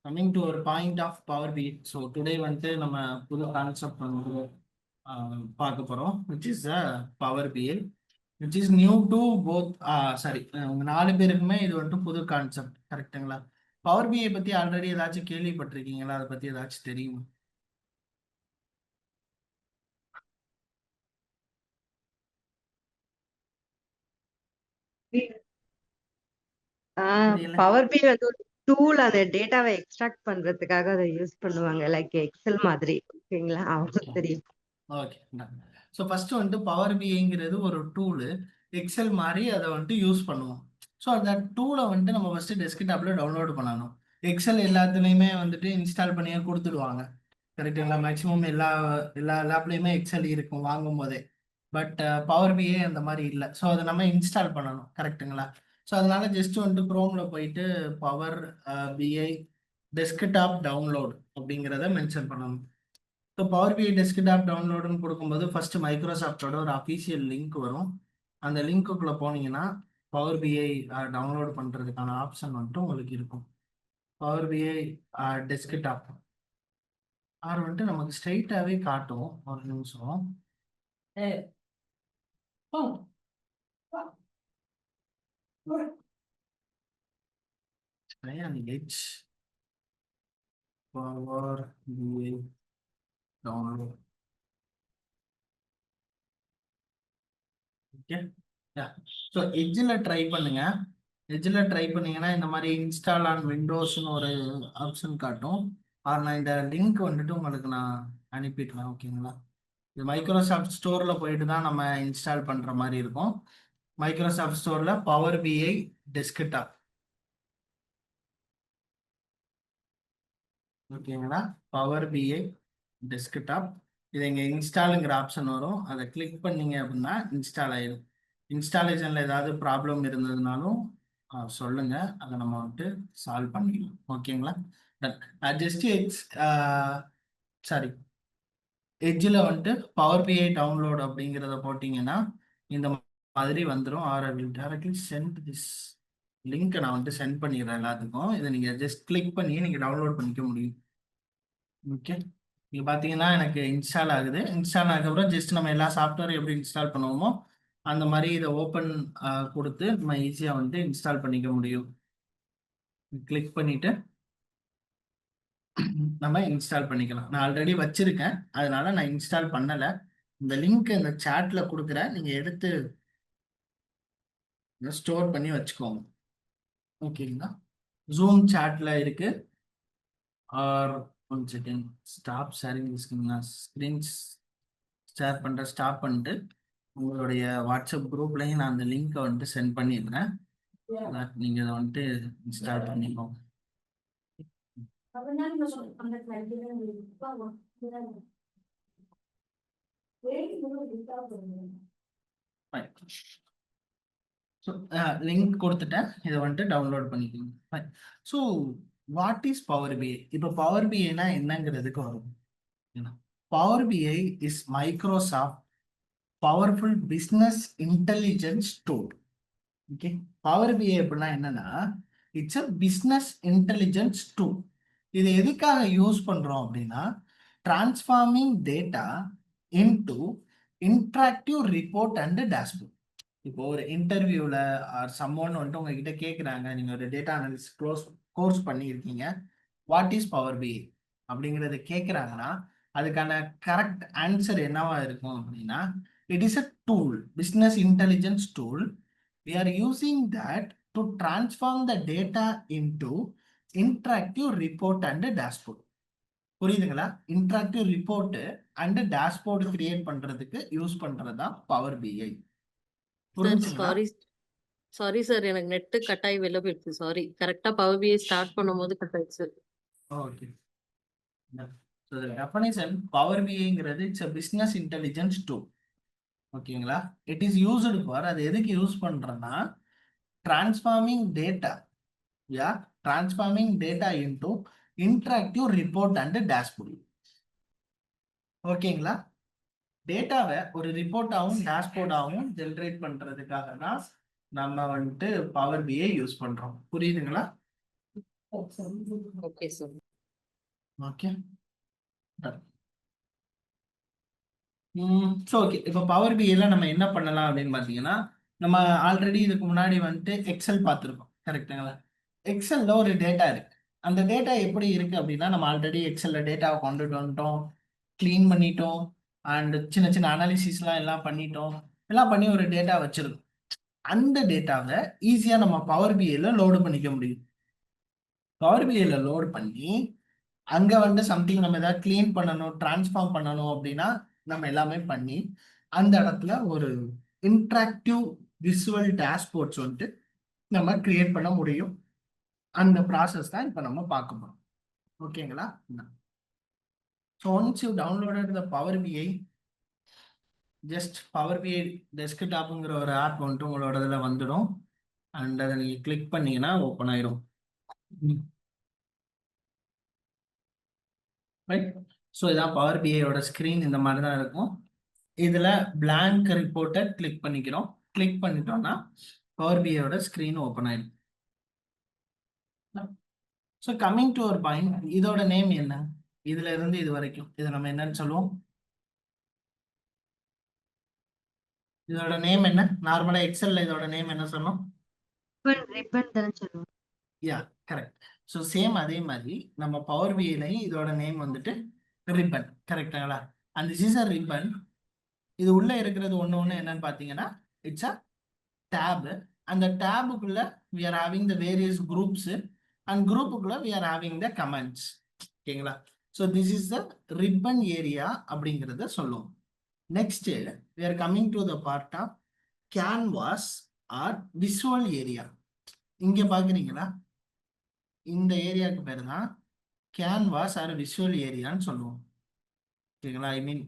Coming to ஒரு point of power B. So today வந்துட்டு நம்ம புது கான்செப்ட் வந்து பார்க்க போகிறோம், which is power BI, which is new to both. Sorry, உங்க 4 பேருக்குமே இது வந்துட்டு புது கான்செப்ட், கரெக்டுங்களா? பவர் பிஐ பற்றி ஆல்ரெடி ஏதாச்சும் கேள்விப்பட்டிருக்கீங்களா? அதை பற்றி ஏதாச்சும் தெரியுமா? புரியல. பவர் பி வந்து ஒரு டூல், அந்த டேட்டாவை எக்ஸ்ட்ராக்ட் பண்றதுக்காக அதை யூஸ் பண்ணுவாங்க, லைக் எக்ஸல் மாதிரி. ஓகேங்களா? அவங்களுக்கு தெரியும். ஓகே. ஸோ ஃபர்ஸ்ட் வந்துட்டு பவர் பிஐங்கிறது ஒரு டூலு, எக்ஸல் மாதிரி அதை வந்துட்டு யூஸ் பண்ணுவோம். ஸோ அந்த டூலை வந்துட்டு நம்ம ஃபர்ஸ்ட் டெஸ்க்டாப்ல டவுன்லோட் பண்ணணும். எக்ஸல் எல்லாத்துலேயுமே வந்துட்டு இன்ஸ்டால் பண்ணியே கொடுத்துடுவாங்க, கரெக்டுங்களா? மேக்ஸிமம் எல்லா எல்லா லேப்லேயுமே எக்ஸல் இருக்கும் வாங்கும் போதே. பட் பவர் பிஐ அந்த மாதிரி இல்லை. ஸோ அதை நம்ம இன்ஸ்டால் பண்ணணும், கரெக்டுங்களா? ஸோ அதனால ஜஸ்ட் வந்துட்டு குரோம்ல போயிட்டு பவர் பிஐ டெஸ்க்டாப் டவுன்லோட் அப்படிங்கிறத மென்ஷன் பண்ணணும். ஸோ பவர் பிஐ டெஸ்க்டாப் டவுன்லோடுன்னு கொடுக்கும்போது ஃபர்ஸ்ட் மைக்ரோசாஃப்டோட ஒரு அஃபீஷியல் லிங்க் வரும். அந்த லிங்க்குள்ளே போனீங்கன்னா பவர் பிஐ டவுன்லோட் பண்ணுறதுக்கான ஆப்ஷன் வந்துட்டு உங்களுக்கு இருக்கும். பவர் பிஐ டெஸ்க்டாப் ஆர் வந்துட்டு நமக்கு ஸ்ட்ரைட்டாகவே காட்டும். ஒரு நிமிஷம். பவர் பிஐ டவுன்லோட். ஓகே. ஸோ எட்ஜில் ட்ரை பண்ணுங்க. எட்ஜில் ட்ரை பண்ணீங்கன்னா இந்த மாதிரி இன்ஸ்டால் ஆன் விண்டோஸ்னு ஒரு ஆப்ஷன் காட்டும். நான் இந்த லிங்க் வந்துட்டு உங்களுக்கு நான் அனுப்பிடுறேன், ஓகேங்களா? இது மைக்ரோசாஃப்ட் ஸ்டோரில் போயிட்டு தான் நம்ம இன்ஸ்டால் பண்ணுற மாதிரி இருக்கும். மைக்ரோசாஃப்ட் ஸ்டோரில் பவர் பிஐ டெஸ்க்டாப், ஓகேங்களா? பவர் பிஐ டெஸ்க்டாப். இது இங்கே இன்ஸ்டாலுங்கிற ஆப்ஷன் வரும், அதை கிளிக் பண்ணீங்க அப்படின்னா இன்ஸ்டால் ஆயிடும். இன்ஸ்டாலேஷனில் ஏதாவது ப்ராப்ளம் இருந்ததுனாலும் சொல்லுங்க, அதை நம்ம வந்துட்டு சால்வ் பண்ணிடலாம், ஓகேங்களா? ஜஸ்ட் சாரி, எட்ஜில் வந்துட்டு பவர் பிஐ டவுன்லோட் அப்படிங்கிறத போட்டிங்கன்னா இந்த மாதிரி வந்துடும். Or I will directly send this லிங்க்கை நான் வந்துட்டு சென்ட் பண்ணிடுறேன் எல்லாத்துக்கும். இதை நீங்கள் ஜஸ்ட் கிளிக் பண்ணி நீங்கள் டவுன்லோட் பண்ணிக்க முடியும். ஓகே. நீங்கள் பார்த்தீங்கன்னா எனக்கு இன்ஸ்டால் ஆகுது. இன்ஸ்டால் ஆனதுக்கப்புறம் ஜஸ்ட் நம்ம எல்லா சாஃப்ட்வேரும் எப்படி இன்ஸ்டால் பண்ணுவோமோ அந்த மாதிரி இதை ஓப்பன் கொடுத்து நம்ம ஈஸியாக வந்துட்டு இன்ஸ்டால் பண்ணிக்க முடியும். கிளிக் பண்ணிவிட்டு நம்ம இன்ஸ்டால் பண்ணிக்கலாம். நான் ஆல்ரெடி வச்சிருக்கேன், அதனால நான் இன்ஸ்டால் பண்ணலை. இந்த லிங்க் இந்த சாட்ல கொடுக்குறேன், நீங்கள் எடுத்து ஸ்டோர் பண்ணி வச்சுக்கோங்க, ஓகேங்களா? ஜூம் சாட்ல இருக்கு. Or one second, stop sharing screen. நான் ஸ்க்ரீன்ஸ் ஷேர் பண்ணுறேன், ஸ்டாப் பண்ணிட்டு உங்களுடைய வாட்ஸ்அப் குரூப்லையும் நான் அந்த லிங்க்கை வந்துட்டு சென்ட் பண்ணிடுறேன். நீங்கள் அதை வந்துட்டு இன்ஸ்டால் பண்ணிக்கோங்க. ஸோ லிங்க் கொடுத்துட்டேன், இதை வந்துட்டு டவுன்லோட் பண்ணிக்கோங்க. So what is power BI? இப்போ பவர் பிஐனா என்னங்கிறதுக்கு வரும். Power BI is Microsoft powerful business intelligence tool. Okay. Power BI அப்படின்னா என்னன்னா, it's a business intelligence tool. இது எதுக்காக யூஸ் பண்றோம் அப்படின்னா, transforming data into interactive report and dashboard. இப்போ ஒரு இன்டர்வியூல சம்மோன் வந்துட்டு உங்ககிட்ட கேட்குறாங்க, நீங்க ஒரு டேட்டா அனாலிசிஸ் கோர்ஸ் பண்ணியிருக்கீங்க, வாட் இஸ் பவர் பிஐ அப்படிங்கிறத கேட்குறாங்கன்னா அதுக்கான கரெக்ட் ஆன்சர் என்னவா இருக்கும் அப்படின்னா, it is a tool, business intelligence tool. we are using that to transform the data into interactive report and dashboard. புரியுதுங்களா? Interactive report and dashboard create பண்றதுக்கு use பண்றதா Power BI. Sorry sorry sir, எனக்கு net cut ஆகி வெளில போயிடுச்சு. Sorry, கரெக்டா Power BI start பண்ணும்போது cut ஆயிடுச்சு. ஓகே. ஸோ டெஃபனிஷன் பவர் பிஐங்கிறது it's a business intelligence tool, ஓகேங்களா? இட் இஸ் யூஸ்டு ஃபார், அது எதுக்கு யூஸ் பண்றேன்னா, transforming data, yeah transforming data into interactive report and dashboard. ஓகேங்களா? டேட்டாவை ஒரு ரிப்போர்ட்டாகவும் டேஷ்போர்டாகவும் ஜென்ரேட் பண்றதுக்காக தான் நம்ம வந்துட்டு பவர் பிஐ யூஸ் பண்றோம். புரியுதுங்களா? Okay sir. Okay. So okay, இப்போ பவர் பிஐல நம்ம என்ன பண்ணலாம் அப்படின்னு பார்த்தீங்கன்னா, நம்ம ஆல்ரெடி இதுக்கு முன்னாடி வந்துட்டு எக்ஸல் பார்த்துருக்கோம், கரெக்டுங்களா? எக்ஸல்ல ஒரு டேட்டா இருக்கு. அந்த டேட்டா எப்படி இருக்கு அப்படின்னா, நம்ம ஆல்ரெடி எக்ஸல்ல டேட்டாவை கொண்டுட்டு வந்துட்டோம், க்ளீன் பண்ணிட்டோம், அண்ட் சின்ன சின்ன அனாலிசிஸ்லாம் எல்லாம் பண்ணிட்டோம், எல்லாம் பண்ணி ஒரு டேட்டா வச்சிருக்கோம். அந்த டேட்டாவை ஈஸியாக நம்ம பவர் பிஐல லோடு பண்ணிக்க முடியும். பவர் பிஐல லோடு பண்ணி அங்க வந்து சம்திங் நம்ம ஏதாவது கிளீன் பண்ணணும், டிரான்ஸ்ஃபார்ம் பண்ணணும் அப்படின்னா நம்ம எல்லாமே பண்ணி அந்த இடத்துல ஒரு இன்ட்ராக்டிவ் விசுவல் டேஷ்போர்ட்ஸ் வந்துட்டு நம்ம கிரியேட் பண்ண முடியும். அந்த ப்ராசஸ் தான் இப்போ நம்ம பார்க்க போறோம். ஓகேங்களா? So once you downloaded the Power BI, just Power BI டெஸ்க்டாப்புங்கிற ஒரு ஆப் வந்துட்டு உங்களோட இதில் வந்துடும். அண்ட் அதை நீங்கள் கிளிக் பண்ணீங்கன்னா ஓப்பன் ஆயிடும். ரைட். ஸோ இதான் பவர் பிஐயோட ஸ்க்ரீன், இந்த மாதிரி தான் இருக்கும். இதில் blank ரிப்போர்ட்டை கிளிக் பண்ணிக்கிறோம். கிளிக் பண்ணிட்டோம்னா பவர் பிஐயோட ஸ்க்ரீன் ஓப்பன் ஆயிடும். ஸோ கம்மிங் டு ஒரு பாயிண்ட், இதோட நேம் என்ன? இதுல இருந்து இது வரைக்கும் இதை நம்ம என்னன்னு சொல்லுவோம்? இதோட நேம் என்ன? நார்மலா எக்ஸல்ல இதோட நேம் என்ன சொன்னோம்? ரிப்பன் தானே சொல்லுவோம். யா, கரெக்ட். ஸோ சேம் அதே மாதிரி நம்ம பவர் பிஐலையும் இதோட நேம் வந்துட்டு ரிப்பன், கரெக்டுங்களா? And this is a ribbon. இது உள்ள இருக்கிறது ஒன்று என்னன்னு பார்த்தீங்கன்னா, இட்ஸ் அ டேப். அந்த டேபுக்குள்ள we are having the various groups and குரூப்புக்குள்ள we are having the comments. ஓகேங்களா? So this is the ribbon area அப்படிங்கிறத சொல்லுவோம். Next we are coming to the part of canvas or visual area. இங்க பாக்குறீங்களா? இந்த ஏரியாவுக்கு பேர் தான் கேன்வாஸ் ஆர் விஷுவல் ஏரியான்னு சொல்லுவோம். ஓகேங்களா? ஐ மீன்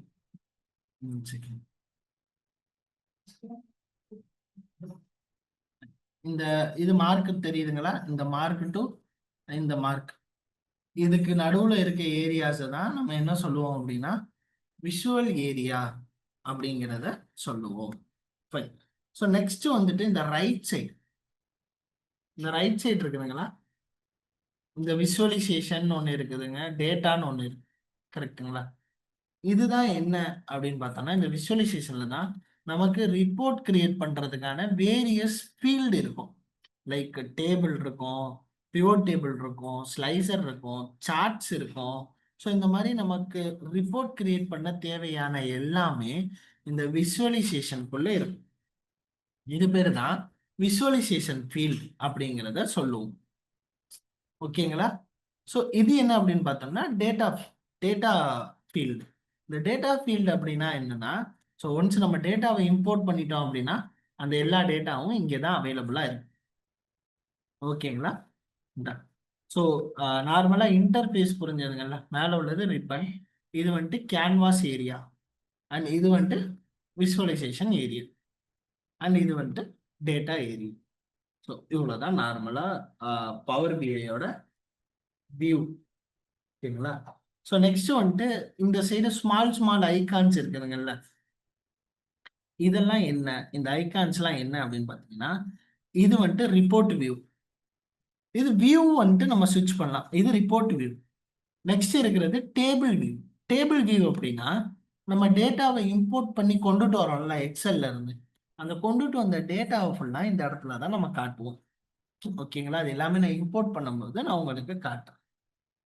இந்த இது மார்க் தெரியுதுங்களா? இந்த மார்க் டு இந்த மார்க், இதுக்கு நடுவுல இருக்க ஏரியாஸை தான் நம்ம என்ன சொல்லுவோம் அப்படின்னா விஷுவல் ஏரியா அப்படிங்கிறத சொல்லுவோம். ஃபைன். ஸோ நெக்ஸ்ட் வந்துட்டு இந்த ரைட் சைடு, இந்த ரைட் சைடு இருக்குதுங்களா? இந்த விஷுவலைசேஷன் ஒன்று இருக்குதுங்க, டேட்டான்னு ஒன்று இருக்கு, கரெக்டுங்களா? இதுதான் என்ன அப்படின்னு பார்த்தோம்னா, இந்த விஷுவலைசேஷன்ல தான் நமக்கு ரிப்போர்ட் கிரியேட் பண்றதுக்கான வேரியஸ் ஃபீல்டு இருக்கும். லைக் டேபிள் இருக்கும், பிவோட் டேபிள் இருக்கும், ஸ்லைசர் இருக்கும், சார்ட்ஸ் இருக்கும். ஸோ இந்த மாதிரி நமக்கு ரிப்போர்ட் கிரியேட் பண்ண தேவையான எல்லாமே இந்த விஷுவலைசேஷனுக்குள்ள இருக்கும். இது பேர் தான் விஷுவலைசேஷன் ஃபீல்ட் அப்படிங்கிறத சொல்லுவோம். ஓகேங்களா? ஸோ இது என்ன அப்படின்னு பார்த்தோம்னா டேட்டா ஃபீல்டு. இந்த டேட்டா ஃபீல்டு அப்படின்னா என்னன்னா, ஸோ ஒன்ஸ் நம்ம டேட்டாவை இம்போர்ட் பண்ணிட்டோம் அப்படின்னா அந்த எல்லா டேட்டாவும் இங்கே தான் அவைலபிளாக இருக்கு. ஓகேங்களா? ஸோ நார்மலாக இன்டர்ஃபேஸ் புரிஞ்சதுங்கல்ல, மேலே உள்ளது ரிப்பன், இது வந்துட்டு கேன்வாஸ் ஏரியா, அண்ட் இது வந்துட்டு விஷுவலைசேஷன் ஏரியா, அண்ட் இது வந்துட்டு டேட்டா ஏரியா. ஸோ இவ்வளோதான் நார்மலாக பவர் பிஐயோட வியூ. ஓகேங்களா? ஸோ நெக்ஸ்ட் வந்துட்டு இந்த சைடு ஸ்மால் ஐகான்ஸ் இருக்குதுங்கல்ல, இதெல்லாம் என்ன? இந்த ஐகான்ஸ்லாம் என்ன அப்படின்னு பார்த்தீங்கன்னா, இது வந்துட்டு ரிப்போர்ட் வியூ. இது வியூ வந்துட்டு நம்ம ஸ்விட்ச் பண்ணலாம், இது ரிப்போர்ட் வியூ. நெக்ஸ்ட் இருக்கிறது டேபிள் வியூ. டேபிள் வியூ அப்படின்னா நம்ம டேட்டாவை இம்போர்ட் பண்ணி கொண்டுட்டு வரோம்ல எக்ஸல்ல இருந்து, அந்த கொண்டுட்டு வந்த டேட்டாவை ஃபுல்லாக இந்த இடத்துல தான் நம்ம காட்டுவோம். ஓகேங்களா? அது எல்லாமே நான் இம்போர்ட் பண்ணும்போது நான் உங்களுக்கு காட்டுறேன்.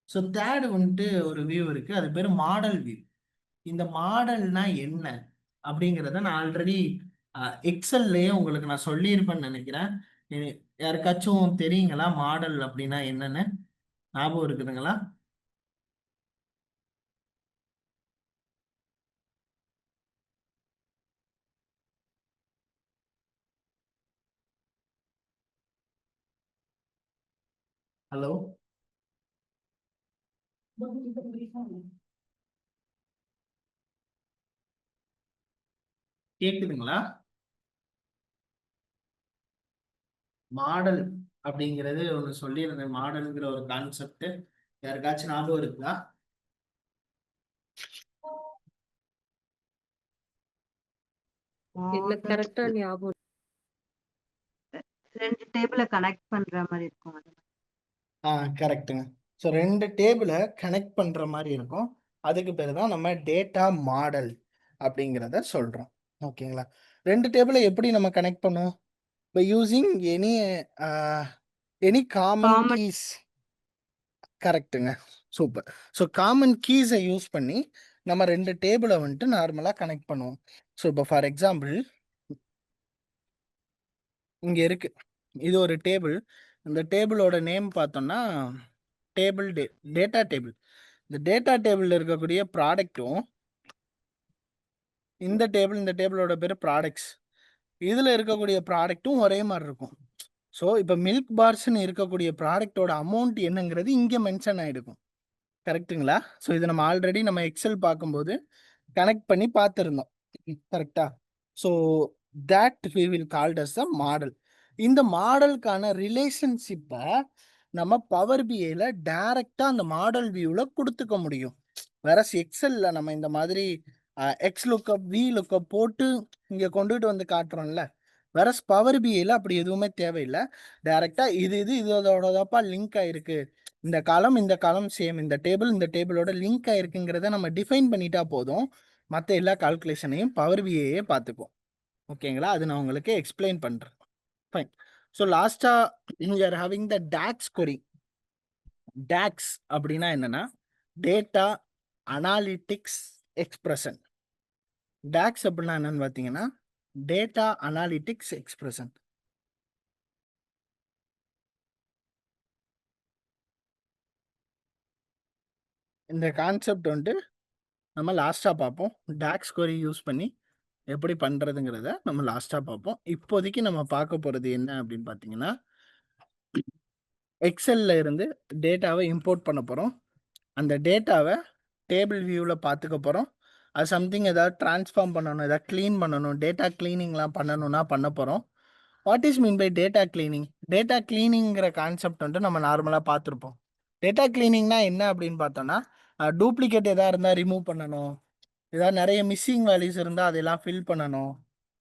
ஸோ தேர்டு வந்துட்டு ஒரு வியூ இருக்கு, அது பேர் மாடல் வியூ. இந்த மாடல்னா என்ன அப்படிங்கிறத நான் ஆல்ரெடி எக்ஸல்லையே உங்களுக்கு நான் சொல்லியிருப்பேன்னு நினைக்கிறேன். யாருக்காச்சும் தெரியுங்களா மாடல் அப்படின்னா என்னன்னு? ஞாபகம் இருக்குதுங்களா? ஹலோ, கேக்குதுங்களா? மாடல் அப்படிங்கிறது ஒன்று சொல்லியிருந்தேன், மாடல்ங்கிற ஒரு கான்செப்ட் யாருக்காச்சும் ஞாபகம் இருக்குதா? இல்ல, கரெக்டா ஞாபகம். 2 டேபிள கனெக்ட் பண்ற மாதிரி இருக்கும் அது. கரெக்ட்டுங்க. ஸோ 2 டேபிள கனெக்ட் பண்ற மாரி இருக்கும். அதுக்கு பேரு தான் நம்ம டேட்டா மாடல் அப்படிங்கிறத சொல்றோம். ஓகேங்களா? 2 டேபிள எப்படி நம்ம கனெக்ட் பண்ணுவோம்? By using a any common common keys. கரெக்ட்டுங்க. சூப்பர். ஸோ காமன் கீஸ யூஸ் பண்ணி நம்ம 2 டேபிள வந்துட்டு நார்மலா கனெக்ட் பண்ணுவோம். ஸோ இப்போ ஃபார் எக்ஸாம்பிள் இங்க இருக்கு. இது ஒரு டேபிள். இந்த டேபிளோட நேம் பார்த்தோம்னா, டேபிள் டேட்டா டேபிள். இந்த டேட்டா டேபிள்ல இருக்கக்கூடிய ப்ராடக்ட்டும், இந்த டேபிளோட பேரு ப்ராடக்ட்ஸ். இதுல இருக்கக்கூடிய ப்ராடக்ட்டும் ஒரே மாரி இருக்கும். ஸோ இப்போ மில்க் பார்ஸ்ன்னு இருக்கக்கூடிய ப்ராடக்ட்டோட அமௌண்ட் என்னங்கிறது இங்க மென்ஷன் ஆயிடுக்கும். கரெக்ட்டுங்களா? ஸோ இத நம்ம ஆல்ரெடி நம்ம எக்ஸெல் பார்க்கும்போது கனெக்ட் பண்ணி பார்த்திருந்தோம். கரெக்ட்டா? So that we will called as the model. இந்த மாடலுக்கான ரிலேஷன்ஷிப்ப நம்ம பவர் பிஐல டைரக்ட்டா அந்த மாடல் வியூல குடுத்துக்க முடியும். வேறஸ் எக்ஸெல்ல நம்ம இந்த மாதிரி எக்ஸ் லுக்கப், வி லுக்கப் போட்டு இங்க கொண்டுட்டு வந்து காட்டுறோம்ல. வேறஸ் பவர் பிஐல அப்படி எதுவுமே தேவையில்ல. டைரக்ட்டா இது இதோடதாப்பா லிங்க் ஆயிருக்கு. இந்த காலம் சேம். இந்த டேபிளோட லிங்க் ஆயிருக்குங்கிறத நம்ம டிஃபைன் பண்ணிட்டா போதும். மத்த எல்லா கால்குலேஷனையும் பவர் பிஐயே பார்த்துக்கும். ஓகேங்களா? அது நான் உங்களுக்கு எக்ஸ்பிளைன் பண்றேன். ஃபைன். ஸோ லாஸ்ட்டா we are having the DAX query. DAX அப்படின்னா என்னன்னா, டேட்டா அனாலிட்டிக்ஸ் எக்ஸ்பிரஷன். டாக்ஸ் அப்படின்னா என்னன்னு பார்த்தீங்கன்னா, டேட்டா அனாலிட்டிக்ஸ் எக்ஸ்பிரஷன். இந்த கான்செப்ட் வந்துட்டு நம்ம லாஸ்ட்டா பார்ப்போம். டாக்ஸ் கொரி யூஸ் பண்ணி எப்படி பண்றதுங்கிறத நம்ம லாஸ்ட்டா பார்ப்போம். இப்போதைக்கு நம்ம பார்க்க போறது என்ன அப்படின்னு பார்த்தீங்கன்னா, எக்ஸெல்ல இருந்து டேட்டாவை இம்போர்ட் பண்ண போறோம். அந்த டேட்டாவை டேபிள் வியூல பார்த்துக்க போறோம். அது சம்திங் ஏதாவது ட்ரான்ஸ்ஃபார்ம் பண்ணணும், ஏதாவது கிளீன் பண்ணணும், டேட்டா கிளீனிங்லாம் பண்ணணும்னா பண்ண போறோம். What is mean by data cleaning? Data கிளீனிங்கிற கான்செப்ட் வந்துட்டு நம்ம நார்மலா பார்த்துருப்போம். டேட்டா கிளீனிங்னா என்ன அப்படின்னு பார்த்தோம்னா, டூப்ளிகேட் எதா இருந்தா ரிமூவ் பண்ணணும். ஏதாவது நிறைய மிஸ்ஸிங் வேல்யூஸ் இருந்தா அதெல்லாம் ஃபில் பண்ணணும்.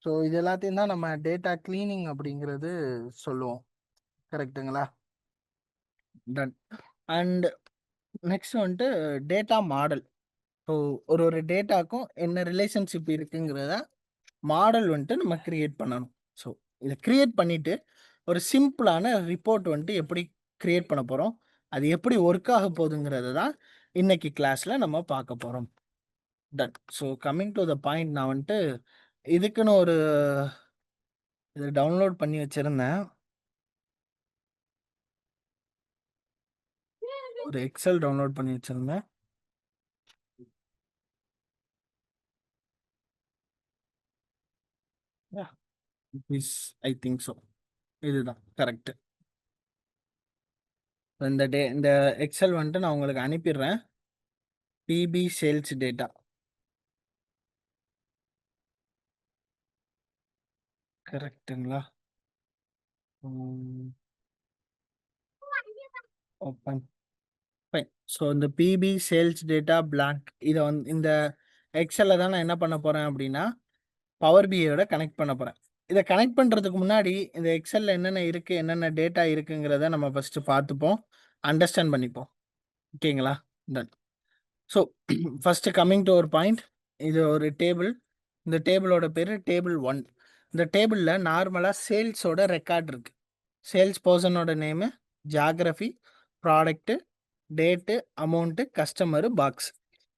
ஸோ இது எல்லாத்தையும் தான் நம்ம டேட்டா கிளீனிங் அப்படிங்கிறது சொல்லுவோம். கரெக்ட்டுங்களா? டன். அண்ட் நெக்ஸ்ட் வந்துட்டு டேட்டா மாடல். ஸோ ஒரு டேட்டாக்கும் என்ன ரிலேஷன்ஷிப் இருக்குங்கிறத மாடல் வந்துட்டு நம்ம கிரியேட் பண்ணணும். ஸோ இதை கிரியேட் பண்ணிட்டு ஒரு சிம்பிளான ரிப்போர்ட் வந்துட்டு எப்படி கிரியேட் பண்ண போகிறோம், அது எப்படி ஒர்க் ஆக போகுதுங்கிறத தான் இன்னைக்கு கிளாஸில் நம்ம பார்க்க போகிறோம். Done. So coming to the point, நான் வந்துட்டு இதுக்குன்னு ஒரு இது டவுன்லோட் பண்ணி வச்சுருந்தேன். ஒரு எக்ஸல் டவுன்லோட் பண்ணி வச்சுருந்தேன். ஐ திங்க் ஸோ இதுதான் கரெக்ட். இந்த எக்ஸல் வந்துட்டு நான் உங்களுக்கு அனுப்பிடுறேன். BB sales data. கரெக்ட்டுங்களா? ஓப்பன். ஃபைன். ஸோ இந்த பிபி சேல்ஸ் டேட்டா பிளாங்க் இதை இந்த எக்ஸலில் தான் நான் என்ன பண்ண போகிறேன் அப்படின்னா, பவர் பிஐயோட கனெக்ட் பண்ண போகிறேன். இதை கனெக்ட் பண்ணுறதுக்கு முன்னாடி இந்த எக்ஸலில் என்னென்ன இருக்குது, என்னென்ன டேட்டா இருக்குங்கிறத நம்ம ஃபஸ்ட்டு பார்த்துப்போம், அண்டர்ஸ்டாண்ட் பண்ணிப்போம். ஓகேங்களா? Done. So first coming to ஒரு பாயிண்ட், இது ஒரு டேபிள். இந்த டேபிளோட பேர் டேபிள் 1. இந்த டேபிளில் நார்மலாக சேல்ஸோட ரெக்கார்ட் இருக்கு. சேல்ஸ் பர்சனோட name, geography, product, date, amount, customer, box.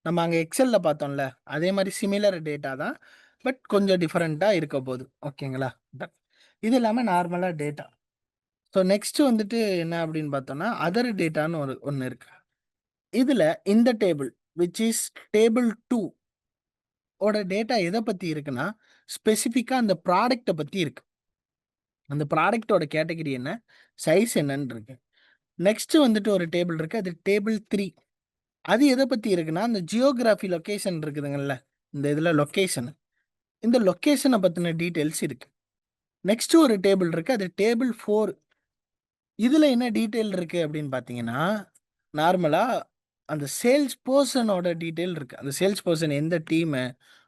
நம்ம அங்கே எக்ஸலில் பார்த்தோம்ல, அதே மாதிரி சிமிலர் டேட்டா தான், பட் கொஞ்சம் டிஃப்ரெண்ட்டாக இருக்க போகுது. ஓகேங்களா? டன். இது இல்லாமல் நார்மலாக டேட்டா. ஸோ நெக்ஸ்ட் வந்துட்டு என்ன அப்படின்னு பார்த்தோம்னா, அதர் டேட்டான்னு ஒன்று இருக்கு. இதில் இந்த டேபிள் விச் இஸ் டேபிள் 2 ஓட டேட்டா எதை பற்றி இருக்குன்னா, ஸ்பெசிஃபிக்காக அந்த ப்ராடக்டை பற்றி இருக்கு. அந்த ப்ராடக்டோட கேட்டகரி என்ன, சைஸ் என்னன்னு இருக்கு. நெக்ஸ்ட் வந்துட்டு ஒரு டேபிள் இருக்கு, அது டேபிள் 3. அது எதை பற்றி இருக்குன்னா, அந்த ஜியோகிராஃபி லொக்கேஷன் இருக்குதுங்கல்ல, இந்த இதில் லொக்கேஷன், இந்த லொக்கேஷனை பற்றின டீட்டெயில்ஸ் இருக்கு. நெக்ஸ்ட் ஒரு டேபிள் இருக்கு, அது டேபிள் 4. இதில் என்ன டீட்டெயில் இருக்கு அப்படின்னு பார்த்தீங்கன்னா, நார்மலாக அந்த சேல்ஸ் பர்சனோட டீட்டெயில் இருக்கு. அந்த சேல்ஸ் பர்சன் எந்த டீமு,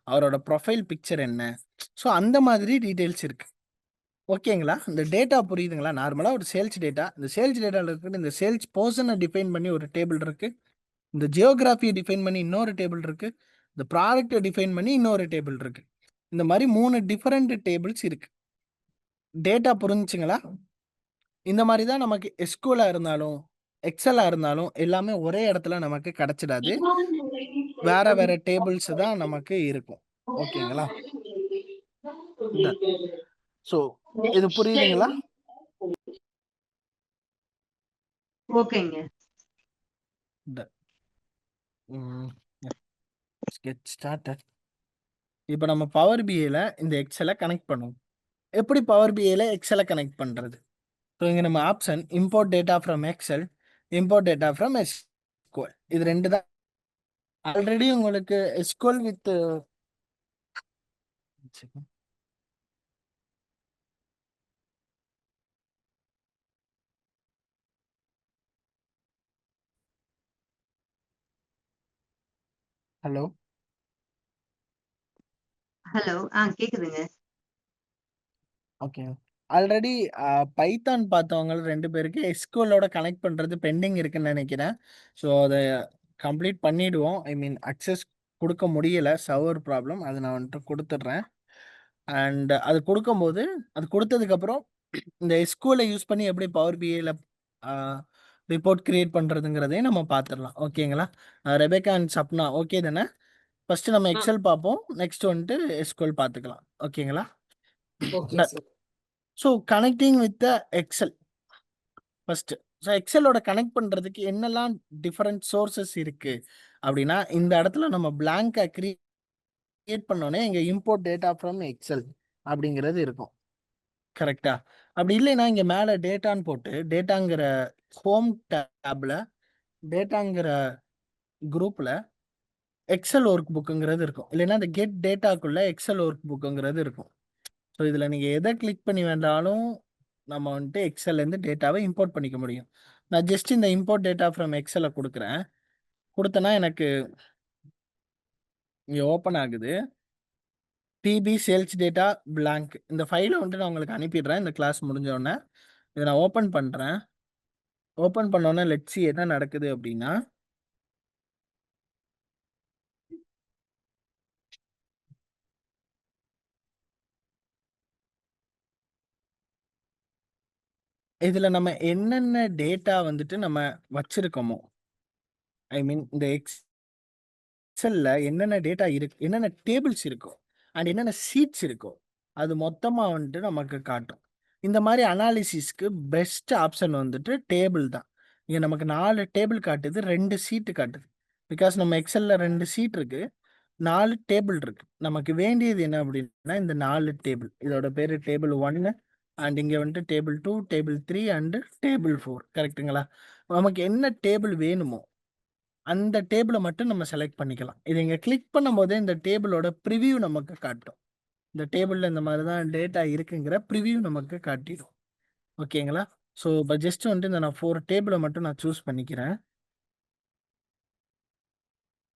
அவரோட ப்ரொஃபைல் பிக்சர் என்ன, ஸோ அந்த மாதிரி டீட்டெயில்ஸ் இருக்கு. ஓகேங்களா? இந்த டேட்டா புரியுதுங்களா? நார்மலா ஒரு சேல்ஸ் டேட்டா. இந்த சேல்ஸ் டேட்டால இருக்கிற இந்த சேல்ஸ் பெர்சன டிஃபைன் பண்ணி ஒரு டேபிள் இருக்கு. இந்த ஜியோகிராஃபிய டிஃபைன் பண்ணி இன்னொரு டேபிள் இருக்கு. இந்த ப்ராடக்ட்ட டிஃபைன் பண்ணி இன்னொரு டேபிள் இருக்கு. இந்த மாரி 3 டிஃபரண்ட் டேபிள்ஸ் இருக்கு. டேட்டா புரிஞ்சுச்சுங்களா? இந்த மாரி தான் நமக்கு எஸ்கியூஎல்-ஆ இருந்தாலும், எக்ஸெல்-ஆ இருந்தாலும் எல்லாமே ஒரே இடத்துல நமக்கு கிடைச்சிடாது. வேற வேற டேபிள்ஸ் தான் நமக்கு இருக்கும். ஓகேங்களா? டன். ஸோ இது புரியுதுங்களா? ஓகேங்க. டன். ம். Let's get started. இப்ப நம்ம பவர் பிஐல இந்த எக்ஸெல கனெக்ட் பண்ணுவோம். எப்படி பவர் பிஐல எக்ஸெல கனெக்ட் பண்றது? ஸோ இங்க நம்ம option import data from Excel, import data from SQL. இது 2 தான். ஆல்ரெடி உங்களுக்கு எஸ்கியூஎல் வித் ஹலோ. ஹலோ. கேக்குதுங்க. ஓகே. ஆல்ரெடி பைத்தான் பார்த்தவங்க 2 பேருக்கு எஸ்கியூஎல்-ஓட கனெக்ட் பண்றது பெண்டிங் இருக்குன்னு நெனைக்கிறேன். ஸோ அத கம்ப்ளீட் பண்ணிடுவோம். ஐ மீன் அக்சஸ் குடுக்க முடியல. Server problem. அத நான் வந்துட்டு குடுத்துடுறேன். அண்ட் அது குடுக்கும்போது, அது குடுத்ததுக்கப்புறம் இந்த எஸ்கியூஎல்-அ யூஸ் பண்ணி எப்படி பவர் பிஐல ஆ ரிப்போர்ட் கிரியேட் பண்றதுங்கிறதையும் நம்ம பார்த்துடலாம். ஓகேங்களா? ரெபேக்கா அண்ட் சப்னா ஓகே தானே? ஃபர்ஸ்ட் நம்ம ஆ, எக்ஸெல் பார்ப்போம். நெக்ஸ்ட் வந்துட்டு எஸ்கியூஎல் பார்த்துக்கலாம். ஓகேங்களா? Okay done. Sir. So connecting with the Excel first. So எக்ஸெலோட கனெக்ட் பண்றதுக்கு என்னெல்லாம் டிஃபரெண்ட் சோர்சஸ் இருக்கு அப்படின்னா, இந்த இடத்துல நம்ம பிளாங்கா கிரியேட் பண்ணோனே இங்க இம்போர்ட் டேட்டா ஃப்ரம் எக்ஸெல் அப்படிங்கிறது இருக்கும். கரெக்ட்டா? அப்படி இல்லைன்னா இங்க மேல டேட்டான்னு போட்டு டேட்டாங்கிற ஹோம் டேப்ல டேட்டாங்கிற குரூப்ல எக்ஸெல் ஒர்க் புக்குங்கிறது இருக்கும். இல்லைன்னா இந்த கெட் டேட்டாக்குள்ள எக்ஸெல் ஒர்க் புக்குங்கிறது இருக்கும். ஸோ இதுல நீங்க எத கிளிக் பண்ணி வேண்டாலும் நம்ம வந்துட்டு எக்ஸெல்லேருந்து டேட்டாவை இம்போர்ட் பண்ணிக்க முடியும். நான் ஜஸ்ட் இந்த இம்போர்ட் டேட்டா ஃப்ரம் எக்ஸெல்ல குடுக்குறேன். குடுத்தேன்னா எனக்கு இங்க ஓப்பன் ஆகுது. BB sales data blank. இந்த ஃபைல வந்துட்டு நான் உங்களுக்கு அனுப்பிடுறேன். இந்த கிளாஸ் முடிஞ்ச உடனே. இத நான் ஓப்பன் பண்றேன். ஓப்பன் பண்ண உடனே லெட்ஸ் சி என்ன நடக்குது அப்படின்னா, இதுல நம்ம என்னென்ன டேட்டா வந்துட்டு நம்ம வச்சிருக்கோமோ, ஐ மீன் இந்த எக்ஸெல்ல என்னென்ன டேட்டா இருக்கு, என்னென்ன டேபிள்ஸ் இருக்கோ, அண்ட் என்னென்ன ஷீட்ஸ் இருக்கோ, அது மொத்தமா வந்துட்டு நமக்கு காட்டும். இந்த மாரி அனாலிசிஸ்க்கு பெஸ்ட் ஆப்ஷன் வந்துட்டு டேபிள் தான். இங்க நமக்கு 4 டேபிள் காட்டுது, 2 ஷீட் காட்டுது. பிகாஸ் நம்ம எக்ஸெல்ல 2 ஷீட் இருக்கு, 4 டேபிள் இருக்கு. நமக்கு வேண்டியது என்ன அப்படின்னா, இந்த 4 டேபிள். இதோட பேரு டேபிள் 1 அண்ட் இங்க வந்துட்டு டேபிள் 2, டேபிள் 3 அண்ட் டேபிள் 4 கரெக்ட்டுங்களா? நமக்கு என்ன டேபிள் வேணுமோ அந்த டேபிள மட்டும் நம்ம செலக்ட் பண்ணிக்கலாம். இத இங்க கிளிக் பண்ணும்போதே இந்த டேபிளோட ப்ரிவ்யூ நமக்கு காட்டும். இந்த டேபிள்ல இந்த மாரி தான் டேட்டா இருக்குங்கிற ப்ரிவ்யூ நமக்கு காட்டிடும். ஓகேங்களா? ஸோ இப்ப ஜஸ்ட் வந்துட்டு இந்த நான் 4 டேபிள மட்டும் நான் சூஸ் பண்ணிக்கிறேன்.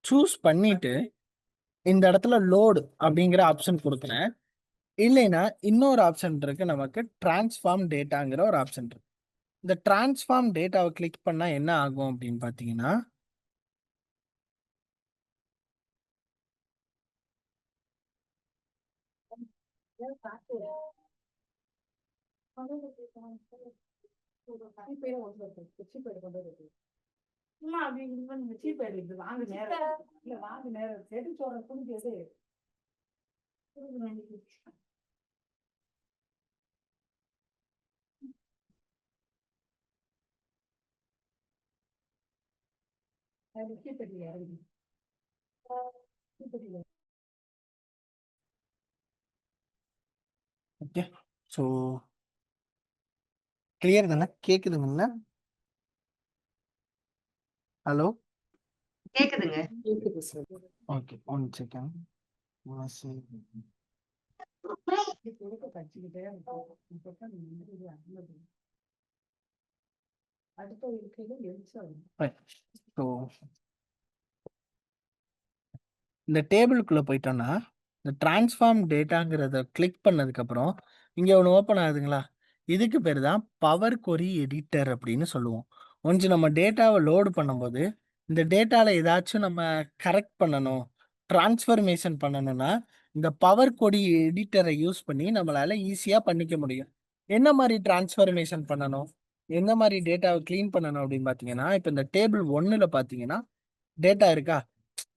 சூஸ் பண்ணிட்டு இந்த இடத்துல லோட் அப்படிங்கிற ஆப்ஷன் குடுக்குறேன். இல்லைன்னா இன்னொரு ஆப்ஷன் இருக்கு நமக்கு டிரான்ஸ்ஃபார்ம் டேட்டாங்கிற ஒரு ஆப்ஷன் இருக்கு. இந்த டிரான்ஸ்ஃபார்ம் டேட்டாவ கிளிக் பண்ணா என்ன ஆகும் அப்படின்னு பார்த்தீங்கன்னா, ஓகே. ஸோ கிளியர் தானே? கேக்குதுங்கல்ல? ஹலோ? கேக்குதுங்க. கேக்குது சார். ஓகே. 1 செகண்ட். ஸோ இந்த டேபிள்குள்ள போயிட்டோம்னா, இந்த டிரான்ஸ்ஃபார்ம் டேட்டாங்கிறத கிளிக் பண்ணதுக்கப்புறம், இங்க ஒன்று ஓப்பன் ஆகுதுங்களா? இதுக்கு பேர் தான் பவர் கொரி எடிட்டர் அப்படின்னு சொல்லுவோம். ஒன்ஸ் நம்ம டேட்டாவை லோடு பண்ணும்போது இந்த டேட்டாவில் ஏதாச்சும் நம்ம கரெக்ட் பண்ணணும், டிரான்ஸ்ஃபர்மேஷன் பண்ணணும்னா இந்த பவர் கொடி எடிட்டரை யூஸ் பண்ணி நம்மளால ஈஸியாக பண்ணிக்க முடியும். என்ன மாதிரி டிரான்ஸ்ஃபர்மேஷன் பண்ணணும், என்ன மாதிரி டேட்டாவை க்ளீன் பண்ணணும் அப்படின்னு பார்த்தீங்கன்னா, இப்போ இந்த டேபிள் 1ல் பார்த்தீங்கன்னா டேட்டா இருக்கா,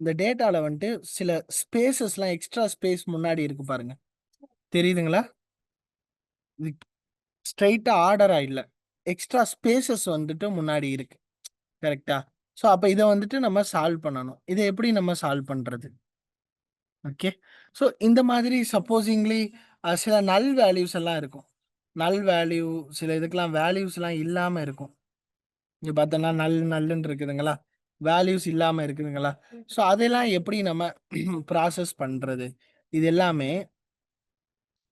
இந்த டேட்டாவில் வந்துட்டு சில ஸ்பேசஸ்லாம் எக்ஸ்ட்ரா ஸ்பேஸ் முன்னாடி இருக்கு பாருங்க, தெரியுதுங்களா? இது ஸ்ட்ரைட்டா ஆர்டரா இல்ல, எக்ஸ்ட்ரா ஸ்பேசஸ் வந்துட்டு முன்னாடி இருக்கு. கரெக்டா? ஸோ அப்போ இதை வந்துட்டு நம்ம சால்வ் பண்ணணும். இதை எப்படி நம்ம சால்வ் பண்றது? ஓகே. ஸோ இந்த மாதிரி சப்போஸிங்லி சில நல் வேல்யூஸ் எல்லாம் இருக்கும். நல் வேல்யூ சில இதுக்கெல்லாம் வேல்யூஸ்லாம் இல்லாமல் இருக்கும். இங்கே பார்த்தோன்னா நல்லுன்னு இருக்குதுங்களா, வேல்யூஸ் இல்லாமல் இருக்குதுங்களா. ஸோ அதெல்லாம் எப்படி நம்ம ப்ராசஸ் பண்ணுறது, இது எல்லாமே